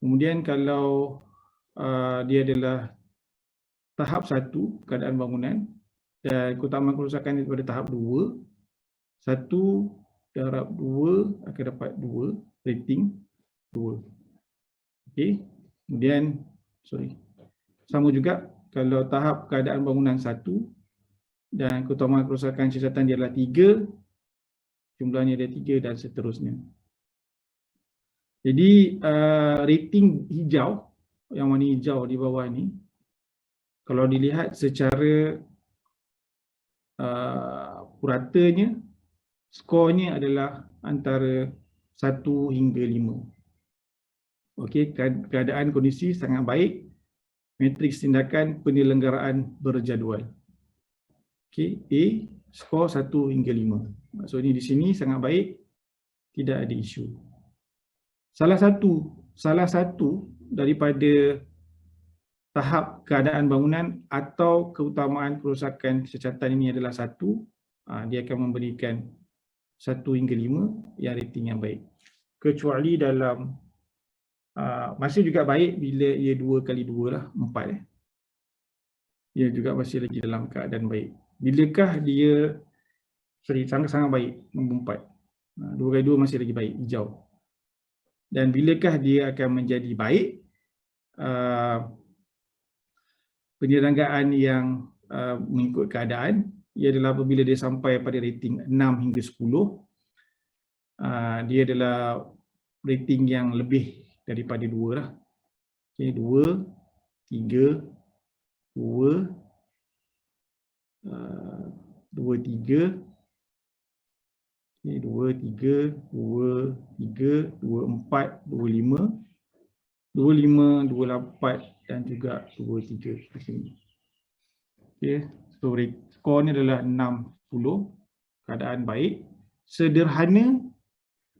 Kemudian kalau dia adalah tahap 1 keadaan bangunan dan keutamaan kerosakan pada tahap 2, 1 darab 2 akan dapat 2, rating 2. Okey. Kemudian sama juga kalau tahap keadaan bangunan 1 dan keutamaan kerosakan siasatan dia adalah 3, jumlahnya ada 3 dan seterusnya. Jadi rating hijau, yang warna hijau di bawah ni, kalau dilihat secara puratanya, skornya adalah antara 1 hingga 5. Okey, keadaan kondisi sangat baik, matriks tindakan penyelenggaraan berjadual. Okey, A, skor 1 hingga 5. Maksudnya di sini sangat baik, tidak ada isu. Salah satu daripada tahap keadaan bangunan atau keutamaan kerosakan secatan ini adalah 1, dia akan memberikan 1 hingga 5 yang rating yang baik. Kecuali dalam Masih juga baik bila ia 2 kali 2 lah, 4 Ia juga masih lagi dalam keadaan baik. Bilakah dia sangat-sangat baik, nombor 4. 2 kali 2 masih lagi baik, hijau. Dan bilakah dia akan menjadi baik? Penyelenggaraan yang mengikut keadaan, ia adalah apabila dia sampai pada rating 6 hingga 10, dia adalah rating yang lebih daripada 2 lah. Okay, 2, 3, 2, 3, 2, 3, 2, 3, 2, 4, 2, 5, 2, 5, 2, 8 dan juga 2, 3. Okay, so skor ni adalah 60, keadaan baik. Sederhana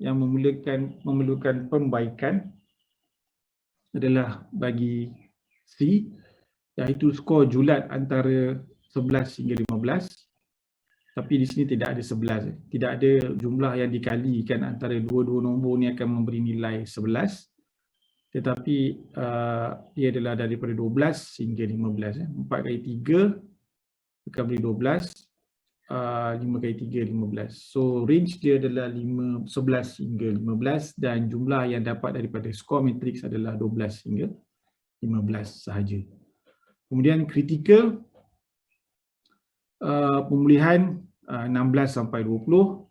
yang memerlukan pembaikan adalah bagi C, iaitu skor julat antara 11 hingga 15. Tapi di sini tidak ada 11. Tidak ada jumlah yang dikalikan antara dua-dua nombor ni akan memberi nilai 11. Tetapi ia adalah daripada 12 hingga 15. 4 kali 3 akan beri 12. 5 kali 3, 15. So range dia adalah 11 hingga 15 dan jumlah yang dapat daripada skor matrix adalah 12 hingga 15 sahaja. Kemudian critical, pemulihan 16 sampai 20.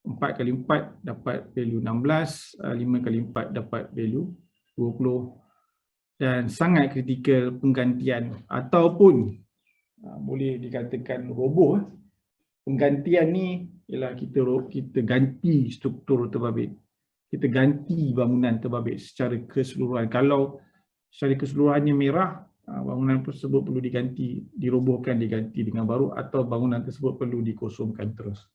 4 kali 4 dapat value 16, 5 kali 4 dapat value 20. Dan sangat kritikal penggantian ataupun boleh dikatakan roboh. Penggantian ni ialah kita ganti struktur terbabit. Kita ganti bangunan terbabit secara keseluruhan. Kalau secara keseluruhannya merah, bangunan tersebut perlu diganti, dirobohkan, diganti dengan baru, atau bangunan tersebut perlu dikosongkan terus.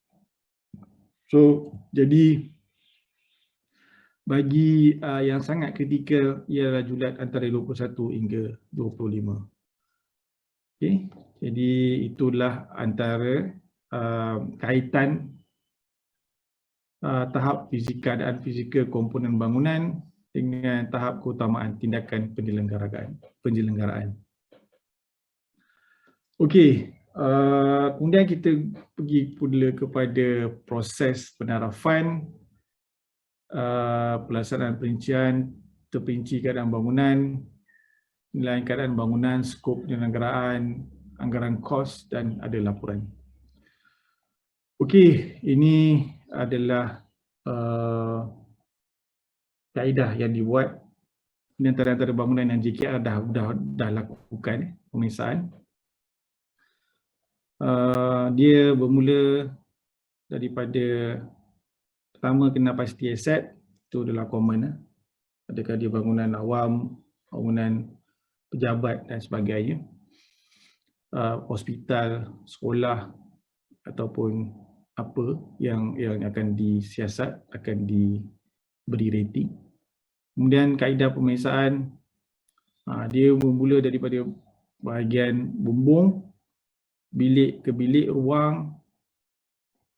So, jadi bagi yang sangat kritikal ialah julat antara 21 hingga 25. Okay. Jadi itulah antara kaitan tahap fizikal dan fizikal komponen bangunan dengan tahap keutamaan tindakan penyelenggaraan. Okey, kemudian kita pergi pula kepada proses penarafan, pelaksanaan perincian, terperinci keadaan bangunan, nilai keadaan bangunan, skop penyelenggaraan, anggaran kos dan ada laporan. Okey, ini adalah kaedah yang dibuat di antara bangunan yang JKR dah lakukan pemeriksaan. Dia bermula daripada pertama kena pasti aset, itu adalah common. Adakah dia bangunan awam, bangunan pejabat dan sebagainya, hospital, sekolah ataupun apa yang akan disiasat, akan diberi rating. Kemudian kaedah pemeriksaan, dia bermula daripada bahagian bumbung, bilik ke bilik, ruang,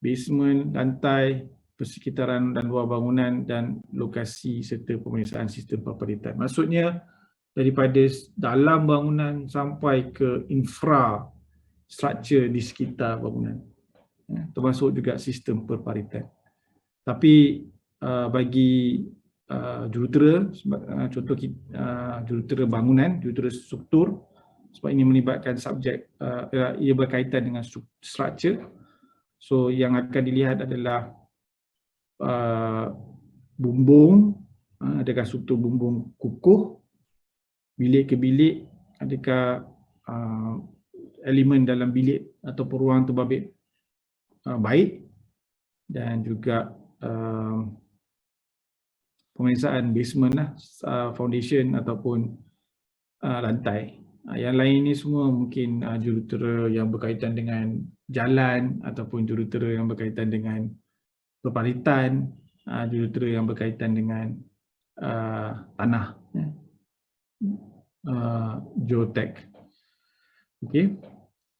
basement, lantai, persekitaran dan luar bangunan dan lokasi serta pemeriksaan sistem paparitan. Maksudnya daripada dalam bangunan sampai ke infrastruktur di sekitar bangunan, termasuk juga sistem perparitan. Tapi bagi jurutera, contoh jurutera bangunan, jurutera struktur, sebab ini melibatkan subjek, ia berkaitan dengan struktur. So yang akan dilihat adalah bumbung, adakah struktur bumbung kukuh, bilik ke bilik, adakah elemen dalam bilik ataupun ruang terbabit baik, dan juga pemeriksaan basement lah, foundation ataupun lantai. Yang lain ini semua mungkin jurutera yang berkaitan dengan jalan ataupun jurutera yang berkaitan dengan perparitan, jurutera yang berkaitan dengan tanah, geotech. Okay.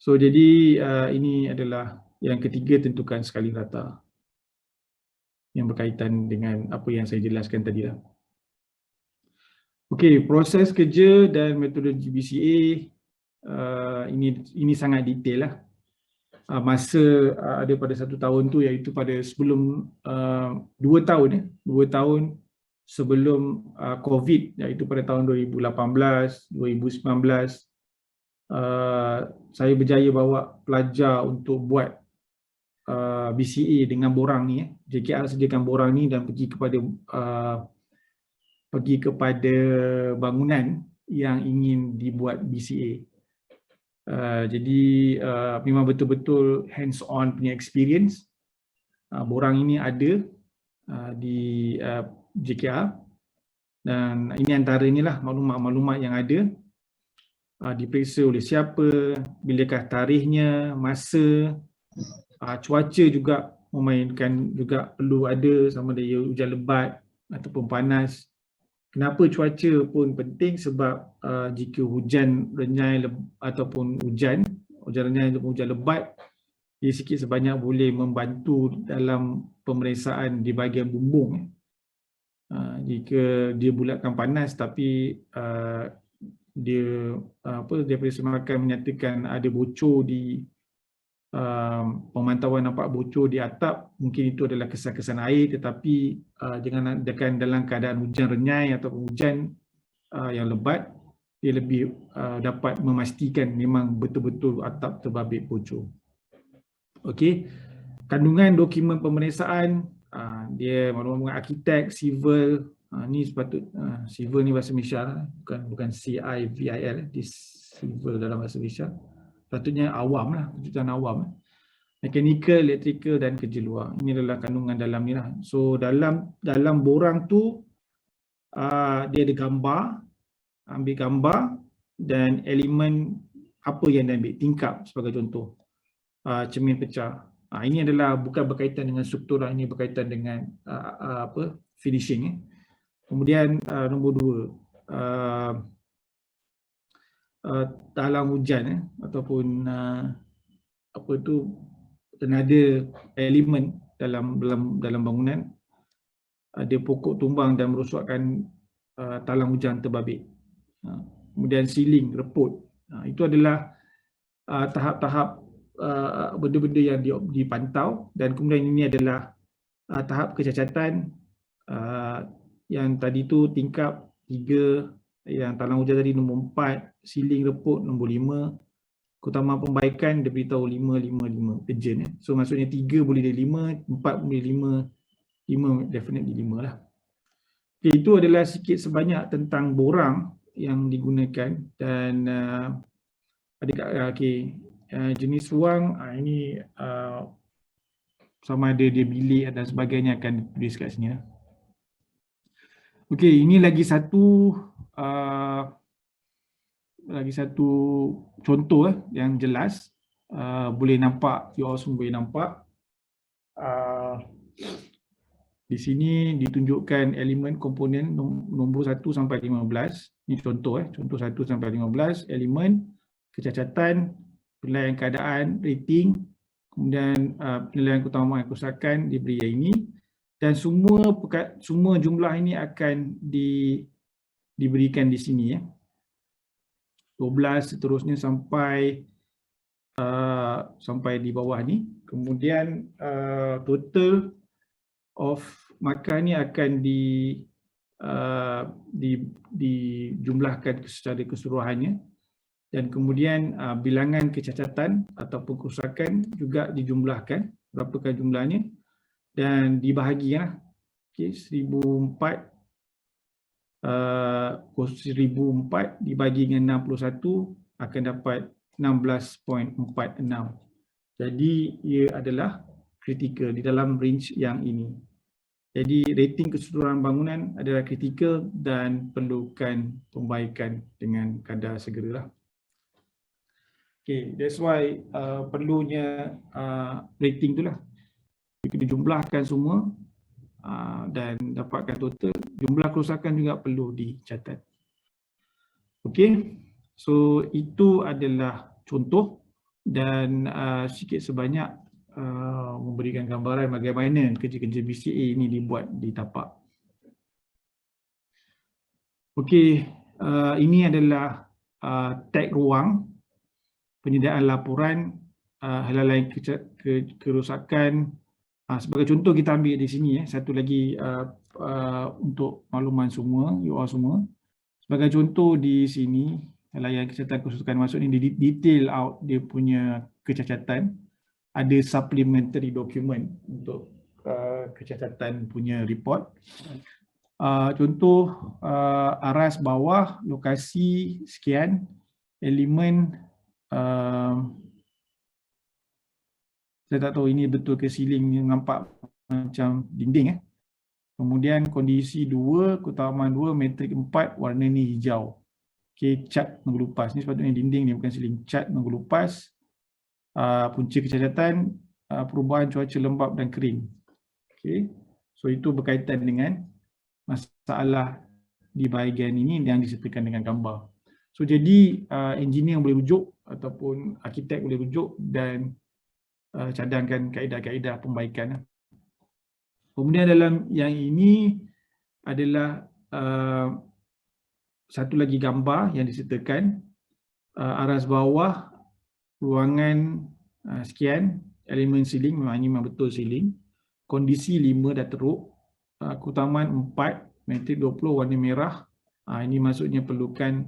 So jadi ini adalah yang ketiga, tentukan skala rata yang berkaitan dengan apa yang saya jelaskan tadi lah. Okey, proses kerja dan metodologi BCA ini sangat detail lah. Masa ada pada 1 tahun tu, iaitu pada sebelum 2 tahun 2 tahun sebelum COVID, iaitu pada tahun 2018, 2019, saya berjaya bawa pelajar untuk buat BCA dengan borang ni. JKR sediakan borang ni dan pergi kepada bangunan yang ingin dibuat BCA. Jadi memang betul-betul hands on punya experience. Borang ini ada di JKR, dan ini antaranya lah maklumat-maklumat yang ada. Diperiksa oleh siapa, bilakah tarikhnya, masa, cuaca juga memainkan, juga perlu ada, sama ada ia hujan lebat ataupun panas. Kenapa cuaca pun penting? Sebab jika hujan renyai ataupun hujan renyai ataupun hujan lebat, ia sikit sebanyak boleh membantu dalam pemeriksaan di bahagian bumbung. Jika dia bulatkan panas tapi dia periksa menyatakan ada bocor di pemantauan, nampak bocor di atap, mungkin itu adalah kesan-kesan air, tetapi jangan dalam keadaan hujan renyai atau hujan yang lebat, dia lebih dapat memastikan memang betul-betul atap terbabit bocor. Okey, kandungan dokumen pemeriksaan, dia maklumat arkitek, civil, ni civil ni bahasa Malaysia, bukan CIVIL, di civil dalam bahasa Malaysia. Sepatutnya awam lah, kejuruteraan awam. Mechanical, electrical dan kerja luar. Ini adalah kandungan dalam ni lah. So dalam borang tu dia ada gambar, ambil gambar dan elemen apa yang dia ambil, tingkap sebagai contoh. Cermin pecah. Ini adalah bukan berkaitan dengan struktur, ini berkaitan dengan finishing. Kemudian nombor 2, talang hujan ataupun ada elemen dalam bangunan, ada pokok tumbang dan merosakkan talang hujan terbabit. Kemudian siling reput. Itu adalah tahap-tahap benda-benda yang dipantau, dan kemudian ini adalah tahap kecacatan yang tadi tu tingkap 3, yang talang hujan tadi nombor 4, siling reput nombor 5, keutamaan pembaikan dia beritahu 5, 5, 5 urgent. So maksudnya 3 boleh jadi 5, 4 boleh 5 definitely 5 lah. Okay, itu adalah sikit sebanyak tentang borang yang digunakan, dan jenis ruang ini sama ada dia bilik dan sebagainya akan ditulis kat sini lah. Okey, ini lagi satu contoh yang jelas, boleh nampak, you all semua boleh nampak. Di sini ditunjukkan elemen komponen nombor 1 sampai 15. Ini contoh contoh 1 sampai 15, elemen, kecacatan, penilaian keadaan, rating, kemudian penilaian keutamaan kerusakan diberi yang ini, dan semua jumlah ini akan diberikan di sini 12 seterusnya sampai di bawah ni. Kemudian total of markah ni akan dijumlahkan secara keseluruhannya, dan kemudian bilangan kecacatan ataupun kerusakan juga dijumlahkan, berapakah jumlahnya, dan dibahagi 1004 dibagi dengan 61 akan dapat 16.46. Jadi ia adalah kritikal di dalam range yang ini. Jadi rating keseluruhan bangunan adalah kritikal dan perlukan pembaikan dengan kadar segeralah. Okay, that's why perlunya rating itulah. Kita jumlahkan semua dan dapatkan total. Jumlah kerosakan juga perlu dicatat. Okay, so itu adalah contoh, dan sikit sebanyak memberikan gambaran bagaimana kerja-kerja BCA ini dibuat di tapak. Okey, ini adalah tag ruang penyediaan laporan helai kerosakan. Sebagai contoh kita ambil di sini satu lagi untuk makluman semua, you all semua. Sebagai contoh di sini, helaian kecacatan kerosakan masuk ni detail out dia punya kecacatan. Ada supplementary document untuk kecacatan punya report. Contoh aras bawah, lokasi sekian, elemen saya tak tahu ini betul ke ceiling yang nampak macam dinding. Kemudian kondisi 2, keutamaan 2, metrik 4, warna ni hijau. Okey, cat mengelupas. Ni sepatutnya dinding ni bukan ceiling. Cat mengelupas, punca kecacatan, perubahan cuaca lembap dan kering. Okey. So itu berkaitan dengan masalah di bahagian ini yang disertakan dengan gambar. So jadi engineer boleh rujuk ataupun arkitek boleh rujuk dan cadangkan kaedah-kaedah pembaikan. Kemudian dalam yang ini adalah satu lagi gambar yang disertakan. Aras bawah, ruangan sekian, elemen ceiling, memang betul ceiling. Kondisi 5 dah teruk. Keutamaan 4, metrik 20, warna merah. Ini maksudnya perlukan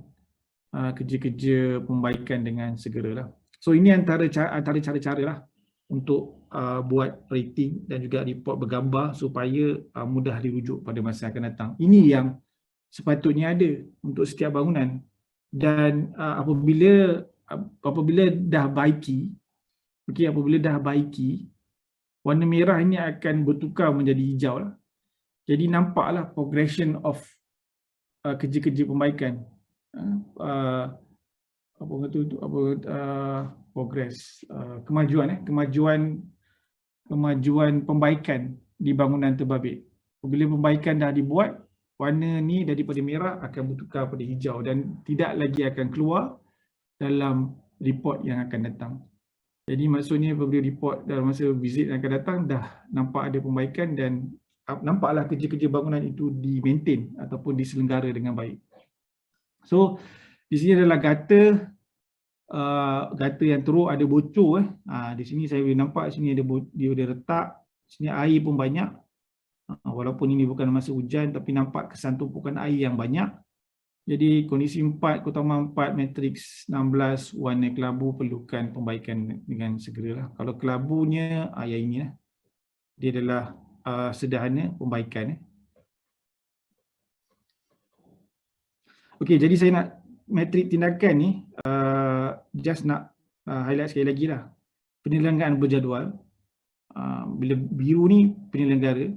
kerja-kerja pembaikan dengan segeralah. So ini antara cara-cara lah untuk buat rating dan juga report bergambar supaya mudah dirujuk pada masa akan datang. Ini yang sepatutnya ada untuk setiap bangunan. Dan apabila dah baiki, apabila dah baiki, warna merah ini akan bertukar menjadi hijau lah. Jadi nampaklah progression of kerja-kerja pembaikan. Progress, kemajuan pembaikan di bangunan terbabit. Apabila pembaikan dah dibuat, warna ni daripada merah akan bertukar pada hijau dan tidak lagi akan keluar dalam report yang akan datang. Jadi maksudnya apabila report dalam masa visit yang akan datang dah nampak ada pembaikan dan nampaklah kerja-kerja bangunan itu di-maintain ataupun diselenggara dengan baik. So di sini adalah gutter yang teruk, ada bocor. Di sini saya boleh nampak sini dia ada retak, sini air pun banyak. Walaupun ini bukan masa hujan tapi nampak kesan tumpukan air yang banyak. Jadi kondisi 4, keutamaan 4, matriks 16, warna kelabu perlukan pembaikan dengan segeralah. Kalau kelabunya yang ini lah. Dia adalah sederhana pembaikan. Okey, jadi saya nak matrik tindakan ni just nak highlight sekali lagi lah. Penyelenggaraan berjadual. Bila biru ni penyelenggara,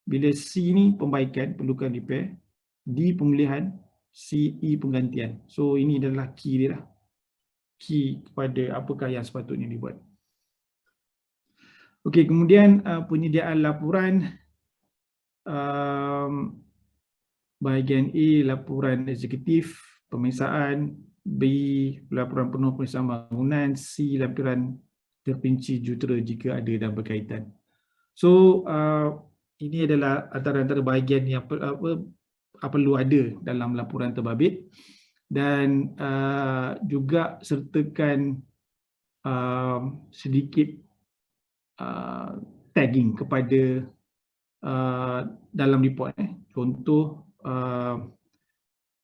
bila C ni pembaikan, perlukan repair, D pemulihan, C, E penggantian. So ini adalah key dia lah. Key kepada apakah yang sepatutnya dibuat. Okey, kemudian penyediaan laporan. Bahagian A, laporan eksekutif, pemeriksaan. B, laporan penuh pemeriksaan bangunan. C, laporan terperinci jutera jika ada dan berkaitan. So ini adalah antara bahagian yang perlu ada dalam laporan terbabit. Dan juga sertakan sedikit tagging kepada dalam report. Contoh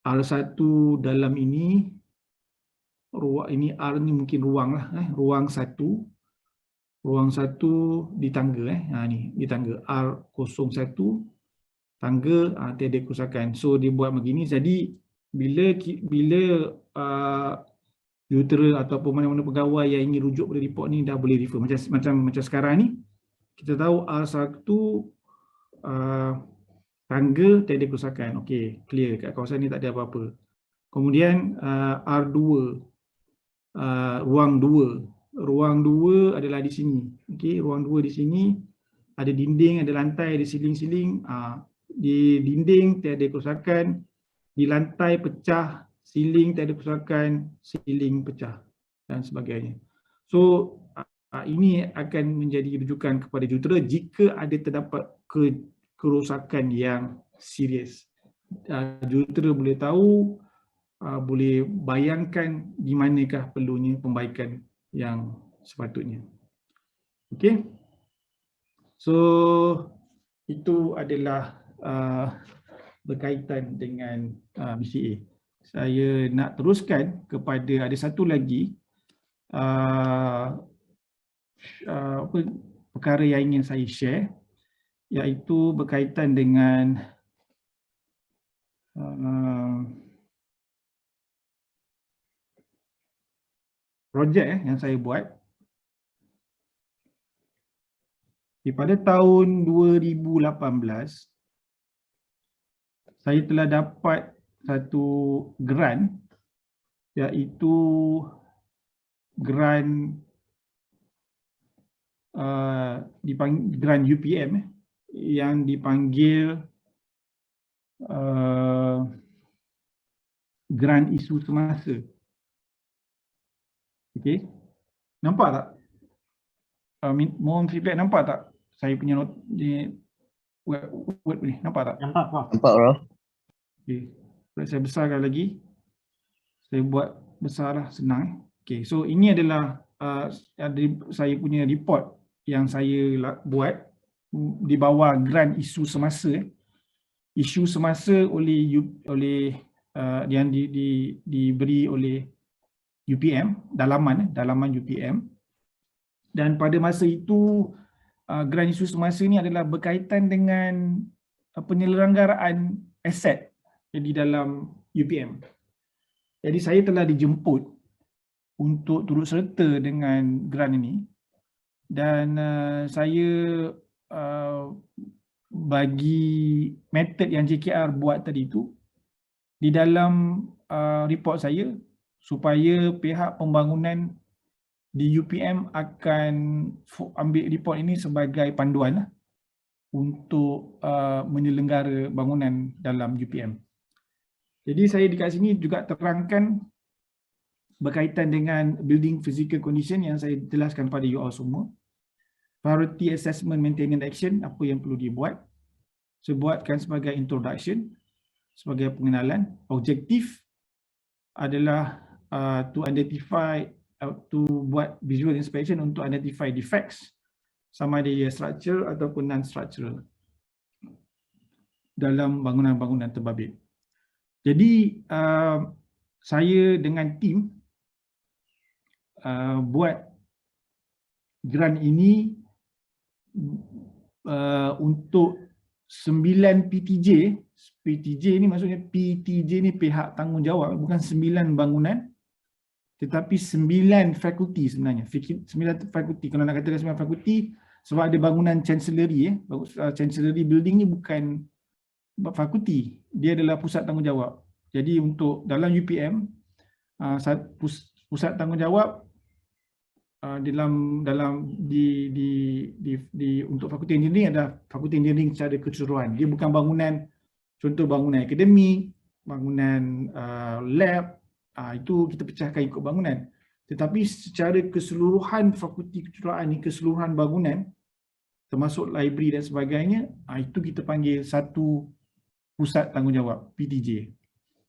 R1 dalam ini R ni mungkin ruang lah, ruang 1 di tangga ni di tangga R01 tangga tiada kerusakan. So dia buat begini, jadi bila jutera ataupun mana-mana pegawai yang ingin rujuk pada report ni dah boleh refer. Macam sekarang ni kita tahu R1 tangga tiada kerusakan. Okey, clear, kat kawasan ni tak ada apa-apa. Kemudian R2 ruang 2 adalah di sini. Okey, ruang 2 di sini ada dinding, ada lantai, ada siling-siling. Di dinding tiada kerusakan, di lantai pecah, siling tiada kerusakan, siling pecah dan sebagainya. So ini akan menjadi rujukan kepada jutera jika ada terdapat kerosakan yang serius jurutera boleh tahu, boleh bayangkan di manakah perlunya pembaikan yang sepatutnya. Okey. So itu adalah berkaitan dengan BCA. Saya nak teruskan kepada ada satu lagi perkara yang ingin saya share, iaitu berkaitan dengan projek yang saya buat. Pada tahun 2018, saya telah dapat satu grant, iaitu grant grant UPM yang dipanggil grant isu semasa. Okey. Nampak tak? Mohon feedback, nampak tak? Saya punya note di word ni, nampak tak? Nampak, Prof. Nampak, Prof. Okey. Saya besarkan lagi. Saya buat besarlah, senang. Okey, so ini adalah saya punya report yang saya buat di bawah grant isu semasa. Isu semasa oleh yang diberi oleh UPM, dalaman UPM. Dan pada masa itu grant isu semasa ini adalah berkaitan dengan penyelenggaraan aset di dalam UPM. Jadi saya telah dijemput untuk turut serta dengan grant ini, dan saya bagi metod yang JKR buat tadi itu di dalam report saya, supaya pihak pembangunan di UPM akan ambil report ini sebagai panduan untuk menyelenggara bangunan dalam UPM. Jadi saya dekat sini juga terangkan berkaitan dengan building physical condition yang saya jelaskan pada you all semua. Priority assessment, maintenance action, apa yang perlu dibuat. Saya buatkan sebagai introduction, sebagai pengenalan. Objektif adalah to identify, to buat visual inspection untuk identify defects, sama ada ia structural ataupun non-structural dalam bangunan-bangunan terbabit. Jadi saya dengan tim buat grant ini untuk 9 PTJ. PTJ ni maksudnya PTJ ni pihak tanggungjawab, bukan 9 bangunan tetapi 9 fakulti sebenarnya. 9 fakulti, kalau nak katakan 9 fakulti sebab ada bangunan chancellery. Chancellery building ni bukan fakulti, dia adalah pusat tanggungjawab. Jadi untuk dalam UPM, pusat tanggungjawab untuk fakulti engineering adalah fakulti engineering secara keseluruhan. Dia bukan bangunan, contoh bangunan akademik, bangunan lab, itu kita pecahkan ikut bangunan. Tetapi secara keseluruhan fakulti kejuruteraan ni, keseluruhan bangunan termasuk library dan sebagainya, itu kita panggil satu pusat tanggungjawab, PTJ.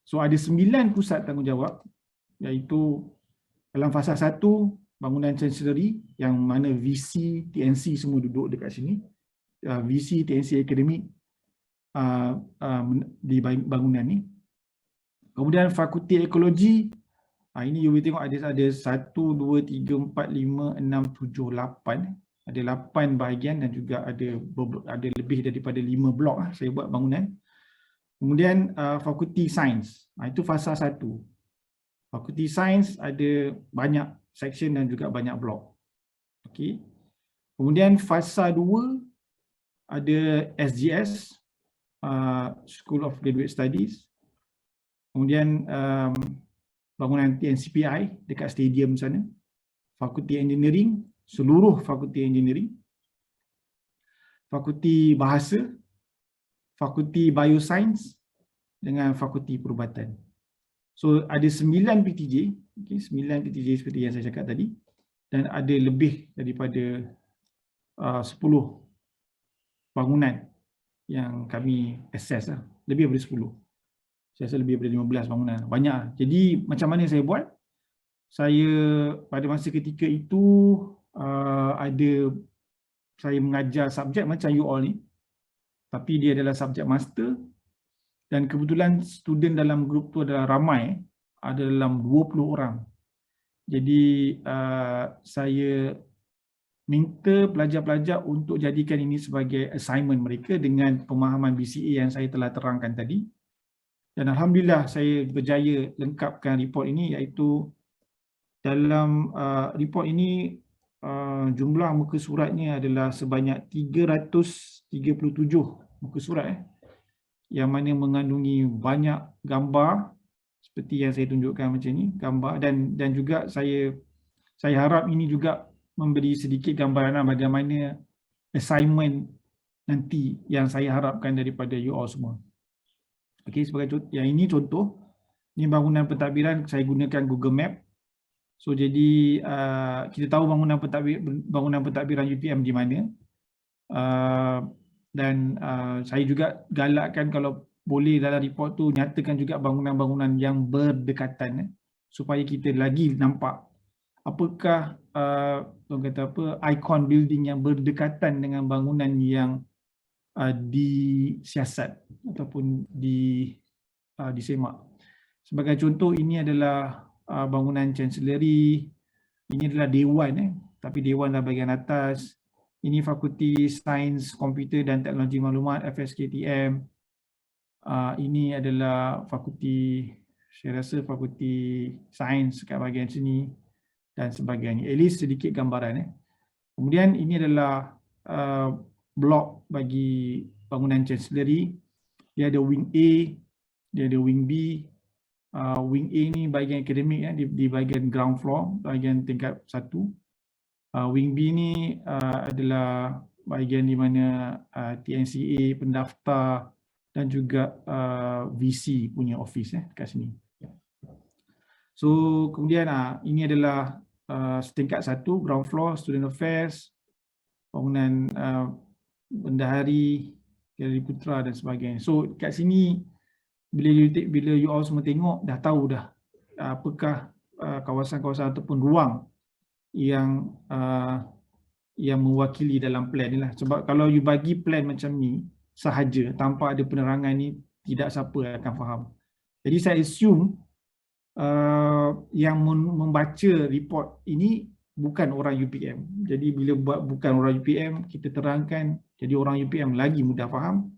So ada 9 pusat tanggungjawab, iaitu dalam fasa 1 bangunan chancellery yang mana VC, TNC semua duduk dekat sini. VC, TNC akademik di bangunan ni. Kemudian fakulti ekologi, ini you boleh tengok ada 1, 2, 3, 4, 5, 6, 7, 8. Ada 8 bahagian dan juga ada lebih daripada 5 blok saya buat bangunan. Kemudian fakulti sains, itu fasa 1. Fakulti sains ada banyak section dan juga banyak blok. Okey. Kemudian fasa 2 ada SGS, School of Graduate Studies. Kemudian bangunan TNCPI dekat stadium sana. Fakulti engineering, seluruh fakulti engineering. Fakulti bahasa, fakulti bioscience dengan fakulti perubatan. So ada 9 PTJ, 9 PTJ seperti yang saya cakap tadi, dan ada lebih daripada 10 bangunan yang kami assess, lebih daripada 10. Saya rasa lebih daripada 15 bangunan. Banyak. Jadi macam mana saya buat? Saya pada masa ketika itu saya mengajar subjek macam you all ni, tapi dia adalah subjek master, dan kebetulan student dalam grup tu adalah ramai, ada dalam 20 orang. Jadi saya minta pelajar-pelajar untuk jadikan ini sebagai assignment mereka dengan pemahaman BCA yang saya telah terangkan tadi. Dan Alhamdulillah saya berjaya lengkapkan report ini, iaitu dalam report ini jumlah muka suratnya adalah sebanyak 337 muka surat yang mana mengandungi banyak gambar seperti yang saya tunjukkan macam ni, gambar, dan juga saya harap ini juga memberi sedikit gambaran bagaimana assignment nanti yang saya harapkan daripada you all semua. Okey, sebagai contoh, yang ini contoh, ini bangunan pentadbiran, saya gunakan Google Map. So jadi kita tahu bangunan pentadbiran UPM di mana. Dan saya juga galakkan kalau boleh dalam report tu nyatakan juga bangunan-bangunan yang berdekatan, supaya kita lagi nampak apakah orang kata apa, ikon building yang berdekatan dengan bangunan yang disiasat ataupun disemak. Sebagai contoh, ini adalah bangunan Chancellery, ini adalah Dewan, tapi Dewan adalah bahagian atas. Ini Fakulti Sains Komputer dan Teknologi Maklumat FSKTM. Ini adalah fakulti, saya rasa Fakulti Sains kat bahagian sini dan sebagainya. At least sedikit gambaran. Kemudian ini adalah blok bagi bangunan Chancellery. Dia ada wing A, dia ada wing B. Wing A ni bahagian akademik, di bahagian ground floor, bahagian tingkat 1. Wing B ni adalah bahagian di mana TNCA, pendaftar dan juga VC punya office kat sini. So kemudian ini adalah setingkat 1, ground floor, student affairs, bangunan bendahari, galeri putra dan sebagainya. So kat sini bila you all semua tengok, dah tahu dah apakah kawasan-kawasan ataupun ruang yang mewakili dalam plan ni lah. Sebab kalau you bagi plan macam ni sahaja tanpa ada penerangan ni, tidak siapa akan faham. Jadi saya assume yang membaca report ini bukan orang UPM. Jadi bila buat bukan orang UPM, kita terangkan, jadi orang UPM lagi mudah faham,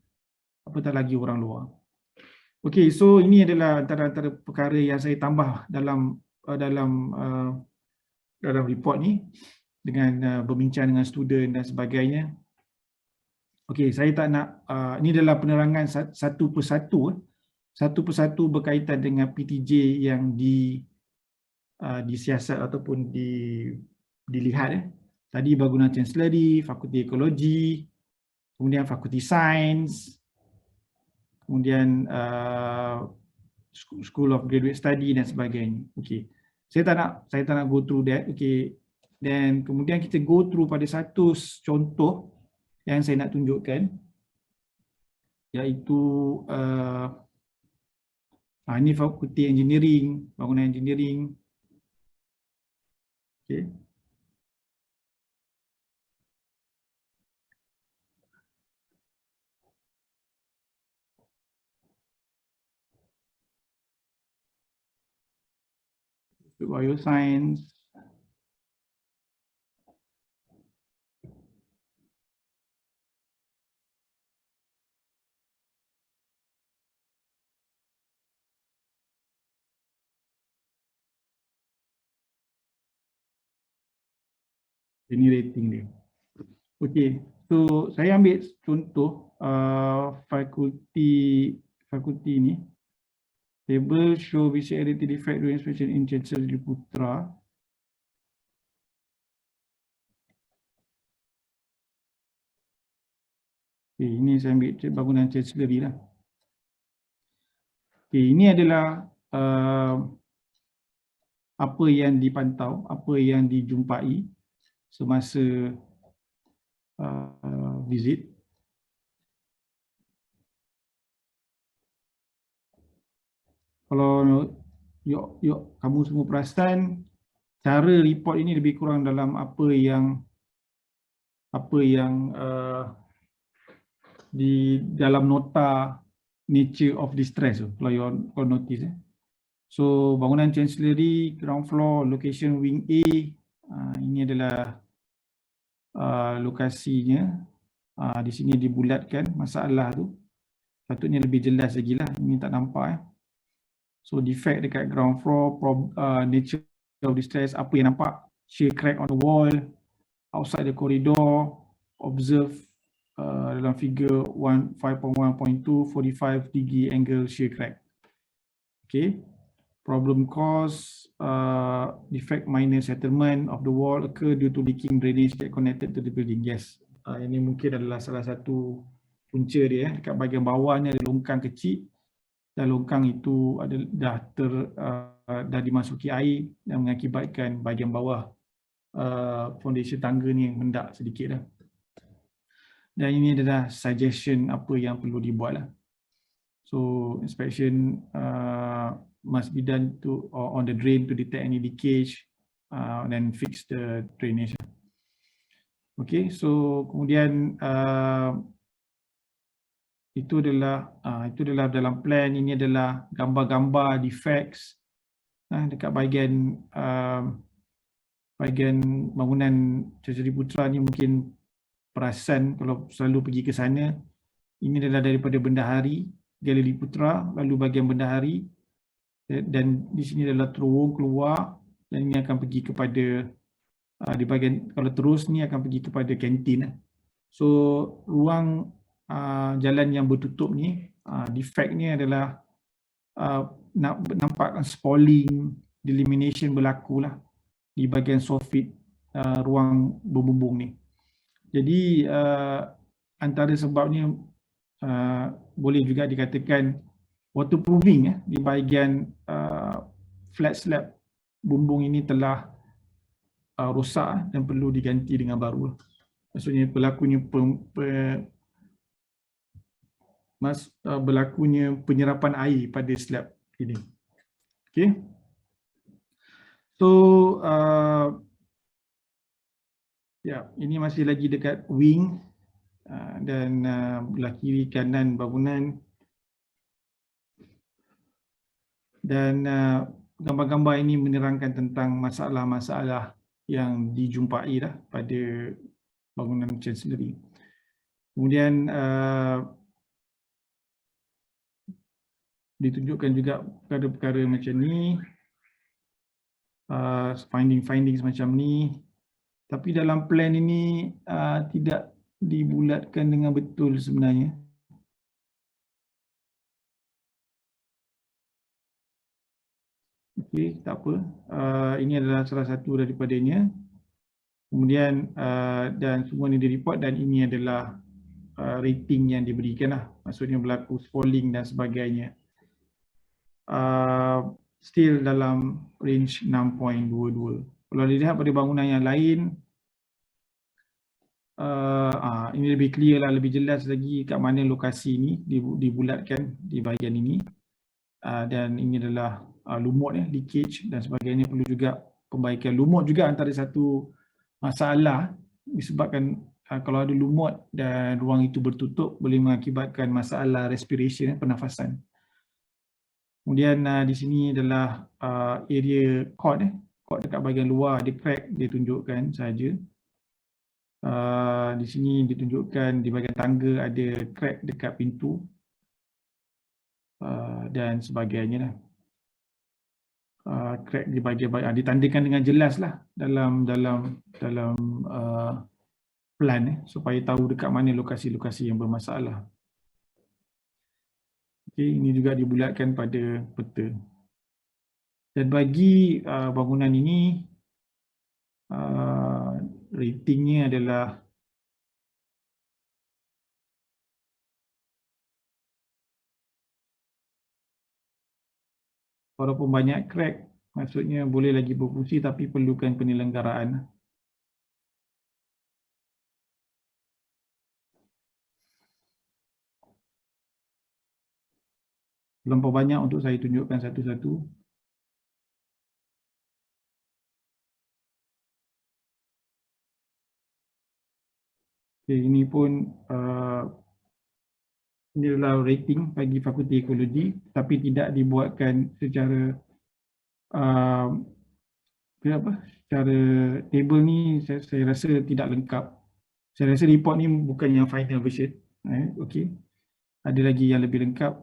apatah lagi orang luar. Okey, so ini adalah antara perkara yang saya tambah dalam report ni, dengan berbincang dengan student dan sebagainya. Okey, saya tak nak, ini adalah penerangan satu persatu berkaitan dengan PTJ yang disiasat ataupun dilihat. Tadi bangunan Chancellery, Fakulti Ekologi, kemudian Fakulti Sains, kemudian School of Graduate Study dan sebagainya. Okey, saya tak nak go through that. Okey. Dan kemudian kita go through pada satu contoh yang saya nak tunjukkan, iaitu ini Fakulti Engineering, bangunan engineering. Okay. Bioscience. Ini rating dia. Okey, so saya ambil contoh fakulti ini. Table show visibility defect during inspection in Chancellery Putra. Okay, ini saya ambil bangunan Chancellery lah. Okay, ini adalah apa yang dipantau, apa yang dijumpai semasa visit. Kalau kamu semua perasan, cara report ini lebih kurang dalam di dalam nota nature of distress tu, kalau you notice. So bangunan chancellery, ground floor, location wing A, ini adalah lokasinya. Di sini dibulatkan masalah tu. Patutnya lebih jelas lagi lah, ini tak nampak. So defect dekat ground floor, nature of distress, apa yang nampak? Shear crack on the wall, outside the corridor, observe dalam figure 5.1.2, 45 degree angle shear crack. Okay. Problem cause, defect minor settlement of the wall occur due to leaking drainage that connected to the building. Yes, ini mungkin adalah salah satu punca dia. Dekat bahagian bawah ni ada longkang kecil dan longkang itu dah dimasuki air dan mengakibatkan bahagian bawah foundation tangga ni yang mendak sedikit dah. Dan ini adalah suggestion apa yang perlu dibuat lah. So inspection must be done on the drain to detect any leakage, then fix the drainage. Okay, so kemudian itu adalah dalam plan. Ini adalah gambar-gambar defects dekat bahagian bangunan Chancellery Putra ni. Mungkin perasan kalau selalu pergi ke sana. Ini adalah daripada bendahari Galeri Putra, lalu bahagian bendahari, dan di sini adalah terowong keluar, dan ini akan pergi kepada di bahagian, kalau terus ni akan pergi kepada kantin. So ruang jalan yang bertutup ni, defect ni adalah nampak spalling, delamination berlaku lah di bahagian soffit ruang berbumbung ni. Jadi antara sebabnya boleh juga dikatakan waterproofing di bahagian flat slab bumbung ini telah rosak dan perlu diganti dengan baru. Maksudnya berlakunya penyerapan air pada slab ini. Okay. So ini masih lagi dekat wing dan belah kiri kanan bangunan. Dan gambar-gambar ini menerangkan tentang masalah-masalah yang dijumpai pada bangunan Chancellery. Kemudian ditunjukkan juga perkara-perkara macam ni, finding semacam ni. Tapi dalam plan ini tidak dibulatkan dengan betul sebenarnya. Okey, tak apa. Ini adalah salah satu daripadanya. Kemudian dan semua ini direport, dan ini adalah rating yang diberikan lah. Maksudnya berlaku spalling dan sebagainya. Still dalam range 6.22. Kalau dilihat pada bangunan yang lain, ini lebih clear lah, lebih jelas lagi kat mana lokasi ini dibulatkan di bahagian ini. Dan ini adalah lumut, leakage dan sebagainya, perlu juga perbaikan. Lumut juga antara satu masalah disebabkan kalau ada lumut dan ruang itu bertutup boleh mengakibatkan masalah respiration, pernafasan. Kemudian di sini adalah area court, court dekat bahagian luar ada crack ditunjukkan saja. Di sini ditunjukkan di bahagian tangga ada crack dekat pintu dan sebagainya lah. Crack di bahagian ditandakan dengan jelas lah dalam plan supaya tahu dekat mana lokasi-lokasi yang bermasalah. Okay, ini juga dibulatkan pada peta. Dan bagi bangunan ini ratingnya adalah walaupun banyak crack, maksudnya boleh lagi berfungsi tapi perlukan penyelenggaraan. Terlampau banyak untuk saya tunjukkan satu-satu. Okay, ini pun ini adalah rating bagi Fakulti Ekologi, tapi tidak dibuatkan secara secara table ni saya rasa tidak lengkap. Saya rasa report ni bukan yang final version. Okey. Ada lagi yang lebih lengkap,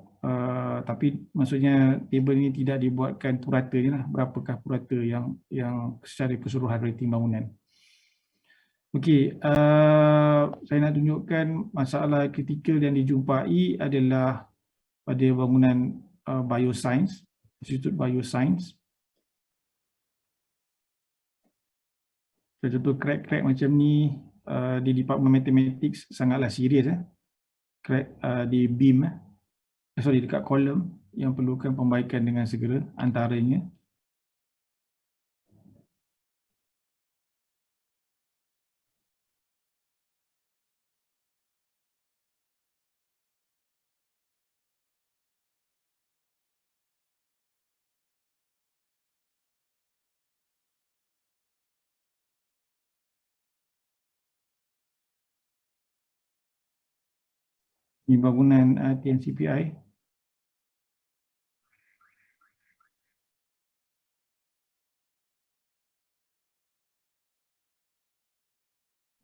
tapi maksudnya table ni tidak dibuatkan purata je lah, berapakah purata yang secara keseluruhan rating bangunan. Okey, saya nak tunjukkan masalah kritikal yang dijumpai adalah pada bangunan bioscience, Institut Bioscience. Contoh crack-crack macam ni di Department Mathematics sangatlah serius. Crack di beam, dekat kolom yang perlukan pembaikan dengan segera, antaranya di bangunan TNCPI.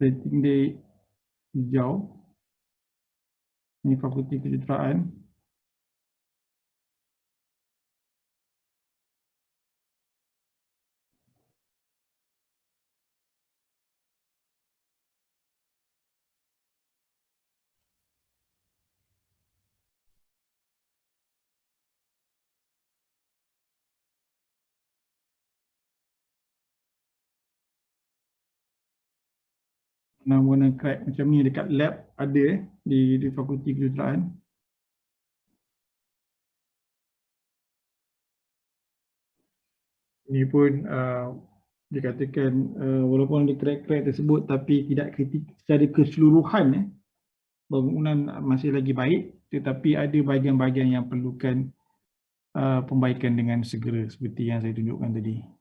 Rating dia hijau. Ini Fakulti Kejuruteraan. Warna-warna crack macam ni dekat lab ada di Fakulti Kejuruteraan. Ini pun dikatakan walaupun ada crack-crack tersebut tapi tidak kritik secara keseluruhan, bangunan masih lagi baik, tetapi ada bahagian-bahagian yang perlukan pembaikan dengan segera seperti yang saya tunjukkan tadi.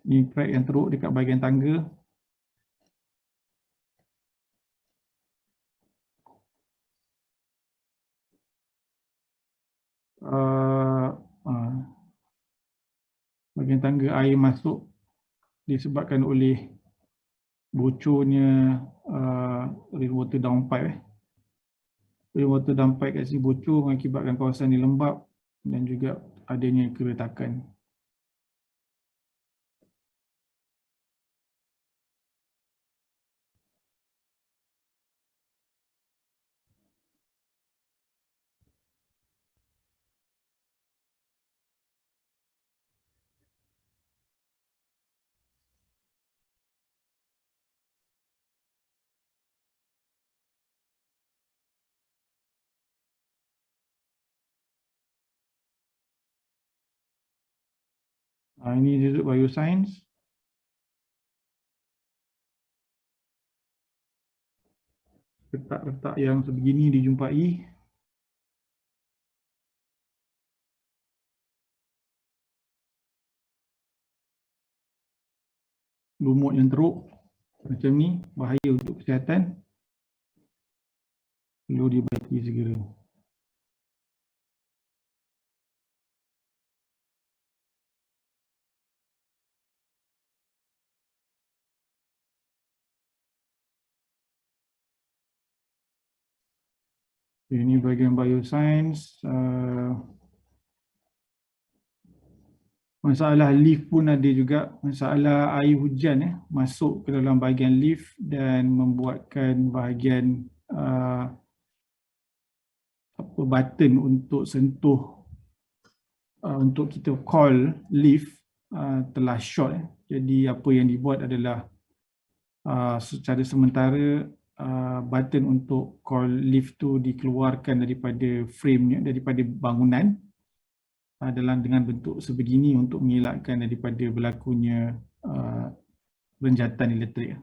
Ini crack yang teruk dekat bahagian tangga. Bahagian tangga air masuk disebabkan oleh bocornya rainwater downpipe. Rainwater downpipe kat sini bocor mengakibatkan kawasan ini lembap dan juga adanya keretakan. Ini Institut Bioscience. Retak-retak yang sebegini dijumpai. Lumut yang teruk macam ni bahaya untuk kesihatan, perlu dibaiki segera. Ini bahagian bioscience. Masalah lift pun ada juga, masalah air hujan masuk ke dalam bahagian lift dan membuatkan bahagian button untuk sentuh untuk kita call lift telah short. Jadi apa yang dibuat adalah secara sementara button untuk call lift tu dikeluarkan daripada frame, daripada bangunan dengan bentuk sebegini untuk mengelakkan daripada berlakunya renjatan elektrik.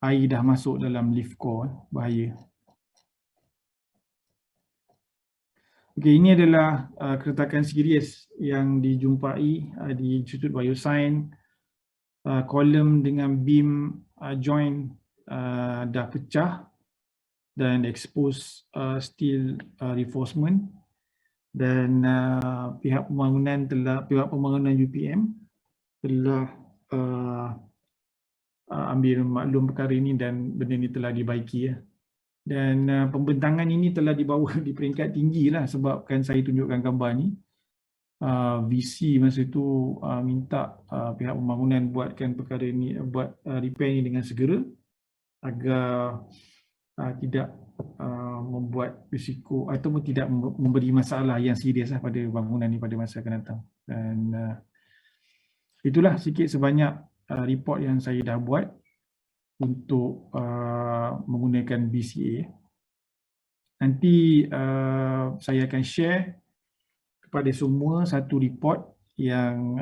air dah masuk dalam lift core, bahaya. Okey, ini adalah keretakan serius yang dijumpai di Institut Bioscience. Kolom dengan beam joint dah pecah dan expose steel reinforcement, dan pihak pembangunan UPM telah ambil maklum perkara ini dan benda ini telah dibaiki ya. Dan pembentangan ini telah dibawa di peringkat tinggi lah, sebab kan saya tunjukkan gambar ni. VC masa itu minta pihak pembangunan buatkan perkara ini, buat repair ini dengan segera agar tidak membuat risiko ataupun tidak memberi masalah yang serius pada bangunan ini pada masa akan datang. Dan itulah sikit sebanyak report yang saya dah buat untuk menggunakan BCA. Nanti saya akan share kepada semua satu report yang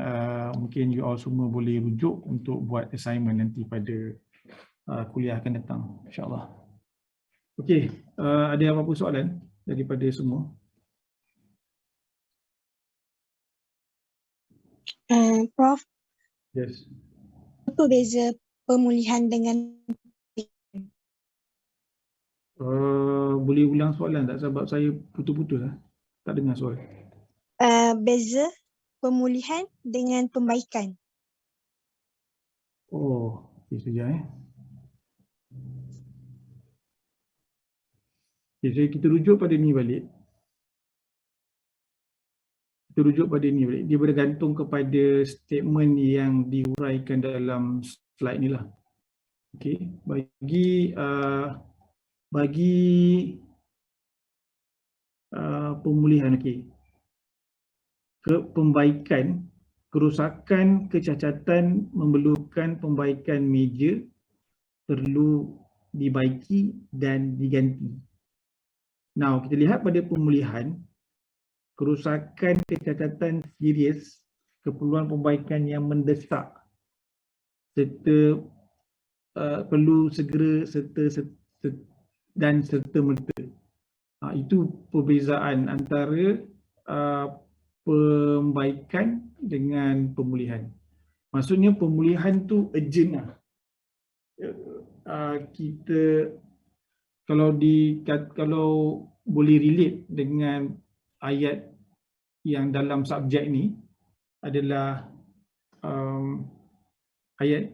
mungkin you all semua boleh rujuk untuk buat assignment nanti pada kuliah akan datang, insyaAllah. Okey, ada apa-apa soalan daripada semua? Prof, Yes. apa beza pemulihan dengan Boleh ulang soalan tak, sebab saya putus-putus lah. Tak dengar soalan. beza pemulihan dengan pembaikan? Oh, okey, sekejap Okay, kita rujuk pada ni balik. Kita rujuk pada ni balik. Dia bergantung kepada statement yang diuraikan dalam slide ni lah. Okey, bagi pemulihan, okey. Pembaikan, kerosakan, kecacatan memerlukan pembaikan major, perlu dibaiki dan diganti. Now, kita lihat pada pemulihan, kerosakan, kecacatan serius, keperluan pembaikan yang mendesak serta perlu segera serta merta. Itu perbezaan antara pembaikan dengan pemulihan. Maksudnya pemulihan tu urgent lah. Kita kalau boleh relate dengan ayat yang dalam subjek ni adalah ayat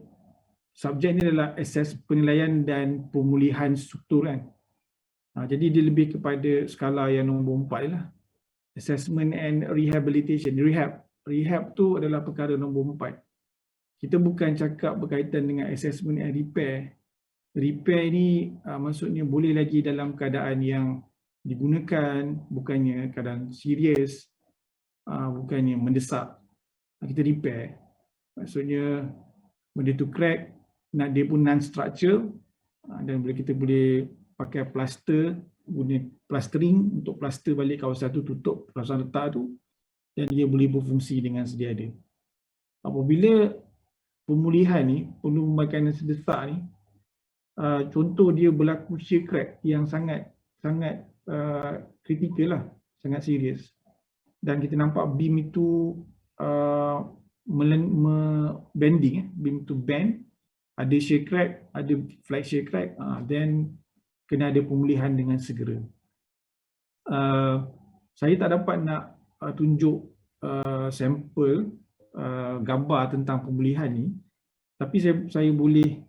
subjek ni adalah asas penilaian dan pemulihan struktur kan. Jadi dia lebih kepada skala yang nombor 4 lah. Assessment and rehabilitation. Rehab tu adalah perkara nombor 4. Kita bukan cakap berkaitan dengan assessment and repair. Repair ni maksudnya boleh lagi dalam keadaan yang digunakan, bukannya keadaan serius, bukannya mendesak. Kita repair. Maksudnya benda tu crack, dia pun non-structure, dan kita boleh pakai plaster, guna plastering untuk plaster balik kawasan tu, tutup kawasan retak tu, dan dia boleh berfungsi dengan sedia ada. Apabila pemulihan ni, perlu pembaikan yang sedesak ni, contoh dia berlaku shear crack yang sangat kritikal lah, sangat serius. Dan kita nampak beam itu bending, beam to bend, ada shear crack, ada flat shear crack, then kena ada pemulihan dengan segera. Saya tak dapat nak tunjuk sampel gambar tentang pemulihan ni, tapi saya boleh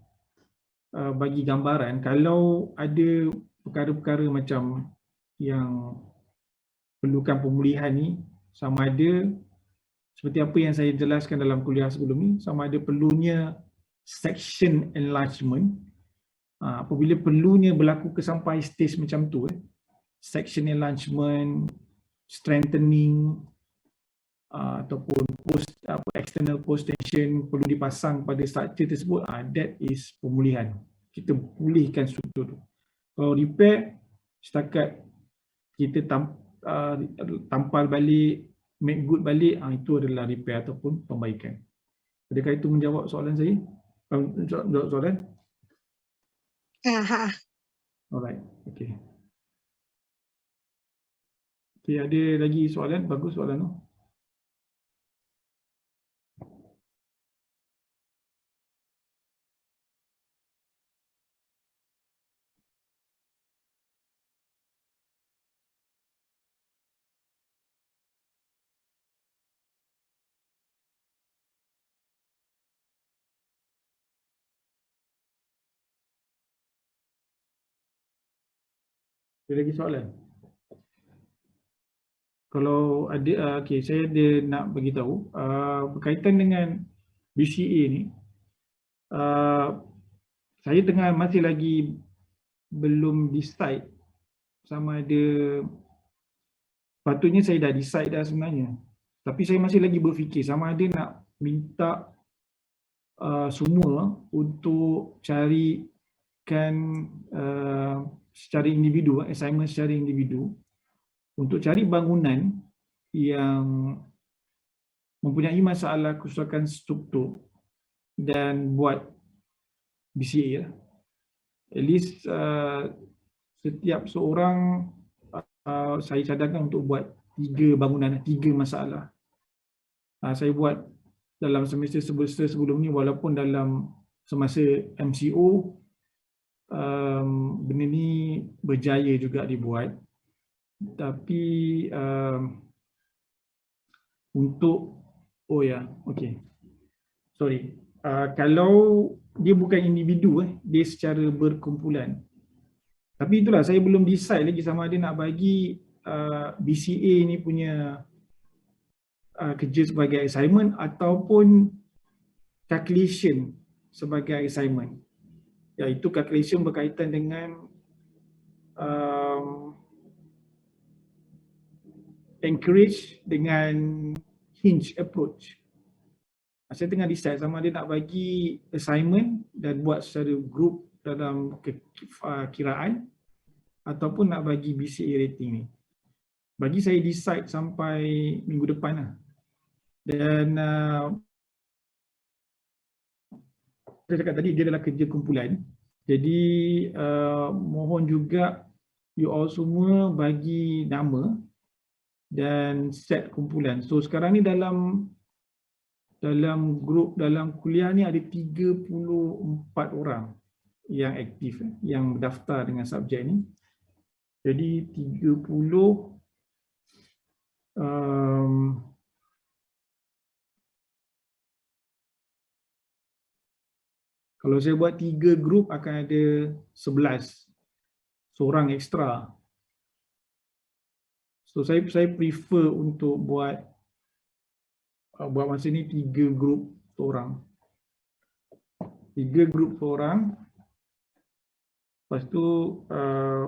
bagi gambaran kalau ada perkara-perkara macam yang perlukan pemulihan ni, sama ada seperti apa yang saya jelaskan dalam kuliah sebelum ni, sama ada perlunya section enlargement. Apabila perlunya berlaku ke sampai stage macam tu, section enlargement, strengthening, ataupun external post tension perlu dipasang pada structure tersebut, that is pemulihan. Kita pulihkan struktur tu. Kalau repair, setakat kita tampal balik, make good balik, itu adalah repair ataupun pembaikan. Adakah itu menjawab soalan saya? Jawab soalan? Alright, okay. Okay, ada lagi soalan? Bagus soalan tu. Ada lagi soalan? Kalau ada, okay, saya ada nak bagi tahu berkaitan dengan BCA ni, saya tengah masih lagi belum decide sama ada, patutnya saya dah decide dah sebenarnya, tapi saya masih lagi berfikir sama ada nak minta semua untuk carikan secara individu, assignment secara individu, untuk cari bangunan yang mempunyai masalah kerusakan struktur dan buat BCA lah. At least setiap seorang saya cadangkan untuk buat 3 bangunan, 3 masalah. Saya buat dalam semester sebelum ni, walaupun dalam semasa MCO benda ni berjaya juga dibuat, tapi untuk sorry, kalau dia bukan individu, dia secara berkumpulan. Tapi itulah, saya belum decide lagi sama ada nak bagi BCA ni punya kerja sebagai assignment ataupun calculation sebagai assignment. Iaitu calculation berkaitan dengan encourage dengan hinge approach. Saya tengah decide sama ada nak bagi assignment dan buat secara group dalam kiraan ataupun nak bagi BCA rating ni. Bagi saya decide sampai minggu depan lah. Dan saya cakap tadi, dia adalah kerja kumpulan. Jadi mohon juga you all semua bagi nama dan set kumpulan. So sekarang ni dalam grup, dalam kuliah ni ada 34 orang yang aktif, yang berdaftar dengan subjek ni. Jadi 30 kalau saya buat 3 grup akan ada 11 seorang ekstra. So saya prefer untuk buat masa ni 3 grup seorang. 3 grup seorang. Lepas tu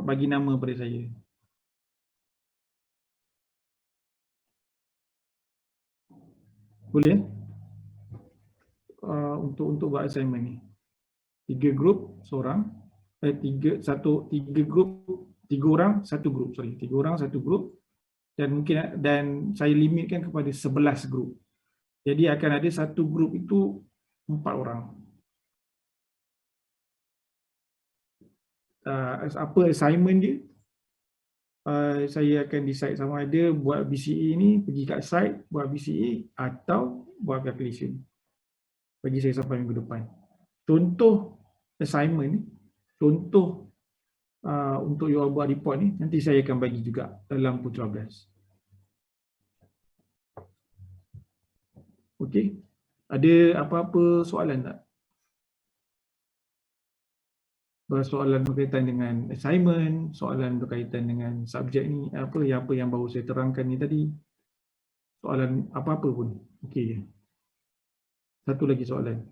bagi nama pada saya. Boleh? Untuk buat assignment ni. 3 grup seorang. 3 grup, 3 orang, 1 grup. 3 orang, 1 grup. Dan saya limitkan kepada 11 grup. Jadi akan ada 1 grup itu 4 orang. Apa assignment dia? Saya akan decide sama ada buat BCA ni, pergi kat site, buat BCA atau buat calculation. Bagi saya sampai minggu depan. Contoh assignment ni, contoh untuk you all buat report ni, nanti saya akan bagi juga dalam Putra Blast. Okey. Ada apa-apa soalan tak? Soalan berkaitan dengan assignment, soalan berkaitan dengan subjek ni, apa yang baru saya terangkan ni tadi. Soalan apa-apa pun. Okey. Satu lagi soalan.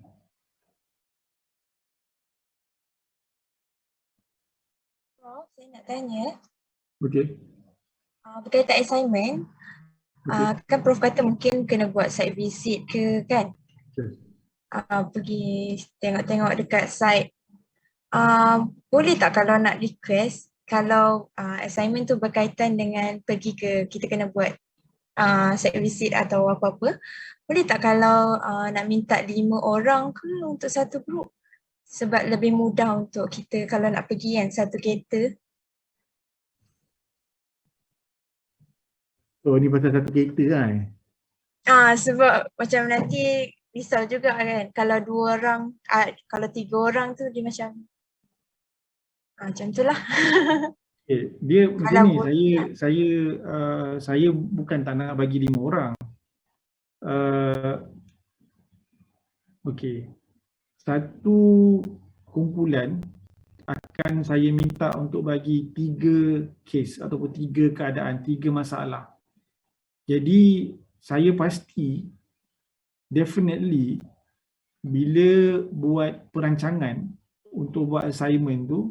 Prof, saya nak tanya. Okey. Berkaitan assignment, kan Prof kata mungkin kena buat site visit ke kan? Okay. Pergi tengok-tengok dekat site. Boleh tak kalau nak request, kalau assignment tu berkaitan dengan kita kena buat site visit atau apa-apa, boleh tak kalau nak minta 5 orang ke untuk satu grup? sebab lebih mudah untuk kita kalau nak pergi kan satu kereta. So ni pasal satu kereta kan. Sebab macam nanti risau juga kan kalau 2 orang, kalau 3 orang tu dia macam macam tu lah. Okay. Dia macam Kalau ni, saya bukan tak nak bagi 5 orang. Okey. Satu kumpulan akan saya minta untuk bagi 3 kes ataupun 3 keadaan, 3 masalah. Jadi saya pasti definitely bila buat perancangan untuk buat assignment tu,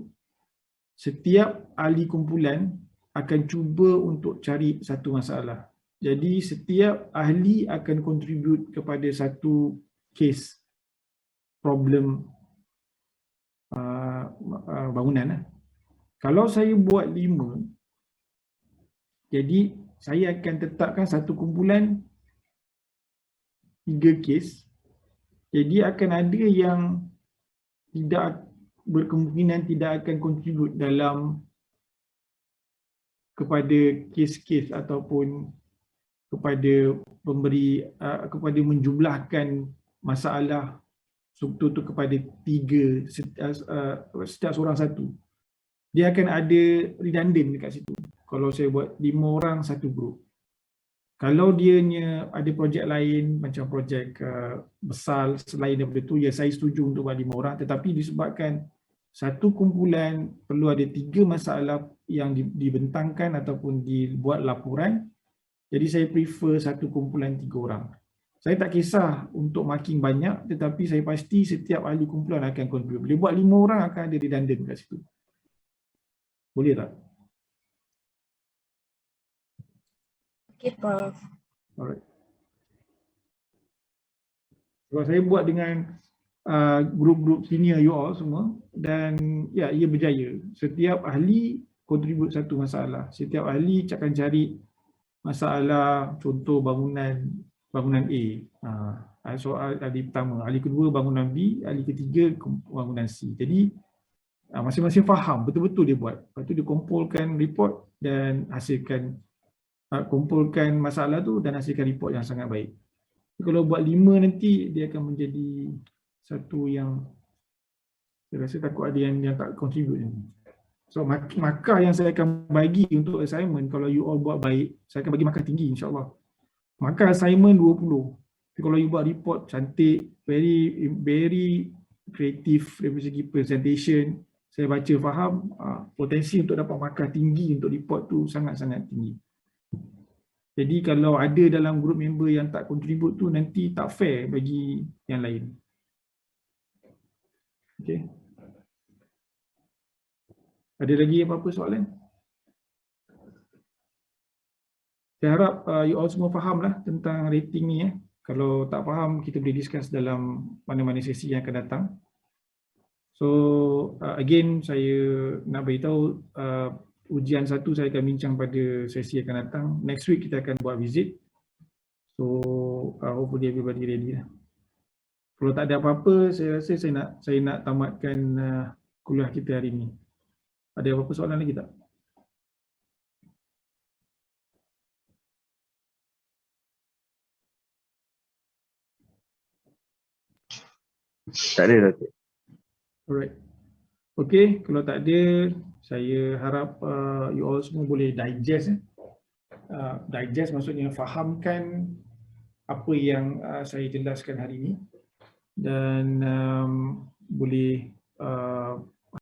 setiap ahli kumpulan akan cuba untuk cari satu masalah. Jadi setiap ahli akan contribute kepada satu case problem bangunan. Kalau saya buat 5, jadi saya akan tetapkan satu kumpulan 3 kes. Jadi akan ada yang tidak berkemungkinan tidak akan contribute dalam kepada kes-kes ataupun kepada memberi kepada menjumlahkan masalah struktur tu kepada 3 setiap seorang satu. Dia akan ada redundant dekat situ. Kalau saya buat 5 orang satu grup. Kalau dianya ada projek lain macam projek besar selain daripada tu, ya saya setuju untuk buat 5 orang, tetapi disebabkan satu kumpulan perlu ada 3 masalah yang dibentangkan ataupun dibuat laporan, jadi saya prefer satu kumpulan 3 orang. Saya tak kisah untuk makin banyak, tetapi saya pasti setiap ahli kumpulan akan contribute. Bila buat 5 orang akan ada redundant kat situ. Boleh tak? Okay, Prof. Alright. Sebab saya buat dengan grup-grup senior you all semua, dan ya, ia berjaya. Setiap ahli contribute satu masalah. Setiap ahli akan cari masalah, contoh bangunan A. Soal ahli pertama, ahli kedua bangunan B, ahli ketiga bangunan C. Jadi masing-masing faham, betul-betul dia buat. Lepas tu dia kumpulkan report dan hasilkan kumpulkan masalah tu dan hasilkan report yang sangat baik. Kalau buat 5 nanti dia akan menjadi satu yang saya rasa takut ada yang tak contribute ni. So markah yang saya akan bagi untuk assignment, kalau you all buat baik, saya akan bagi markah tinggi insya-Allah. Markah assignment 20. Tapi kalau you buat report cantik, very creative dari segi presentation, saya baca faham, potensi untuk dapat markah tinggi untuk report tu sangat-sangat tinggi. Jadi kalau ada dalam group member yang tak contribute tu, nanti tak fair bagi yang lain. Okay. Ada lagi apa-apa soalan? Saya harap you all semua faham lah tentang rating ni. Kalau tak faham, kita boleh discuss dalam mana-mana sesi yang akan datang. So again, saya nak beritahu ujian 1 saya akan bincang pada sesi akan datang. Next week kita akan buat visit. So hopefully everybody ready lah. Kalau tak ada apa-apa, saya rasa saya nak tamatkan kuliah kita hari ini. Ada apa-apa soalan lagi tak? Tak ada, Datuk. Alright. Okay, kalau tak ada, saya harap you all semua boleh digest. Digest maksudnya fahamkan apa yang saya jelaskan hari ini, dan boleh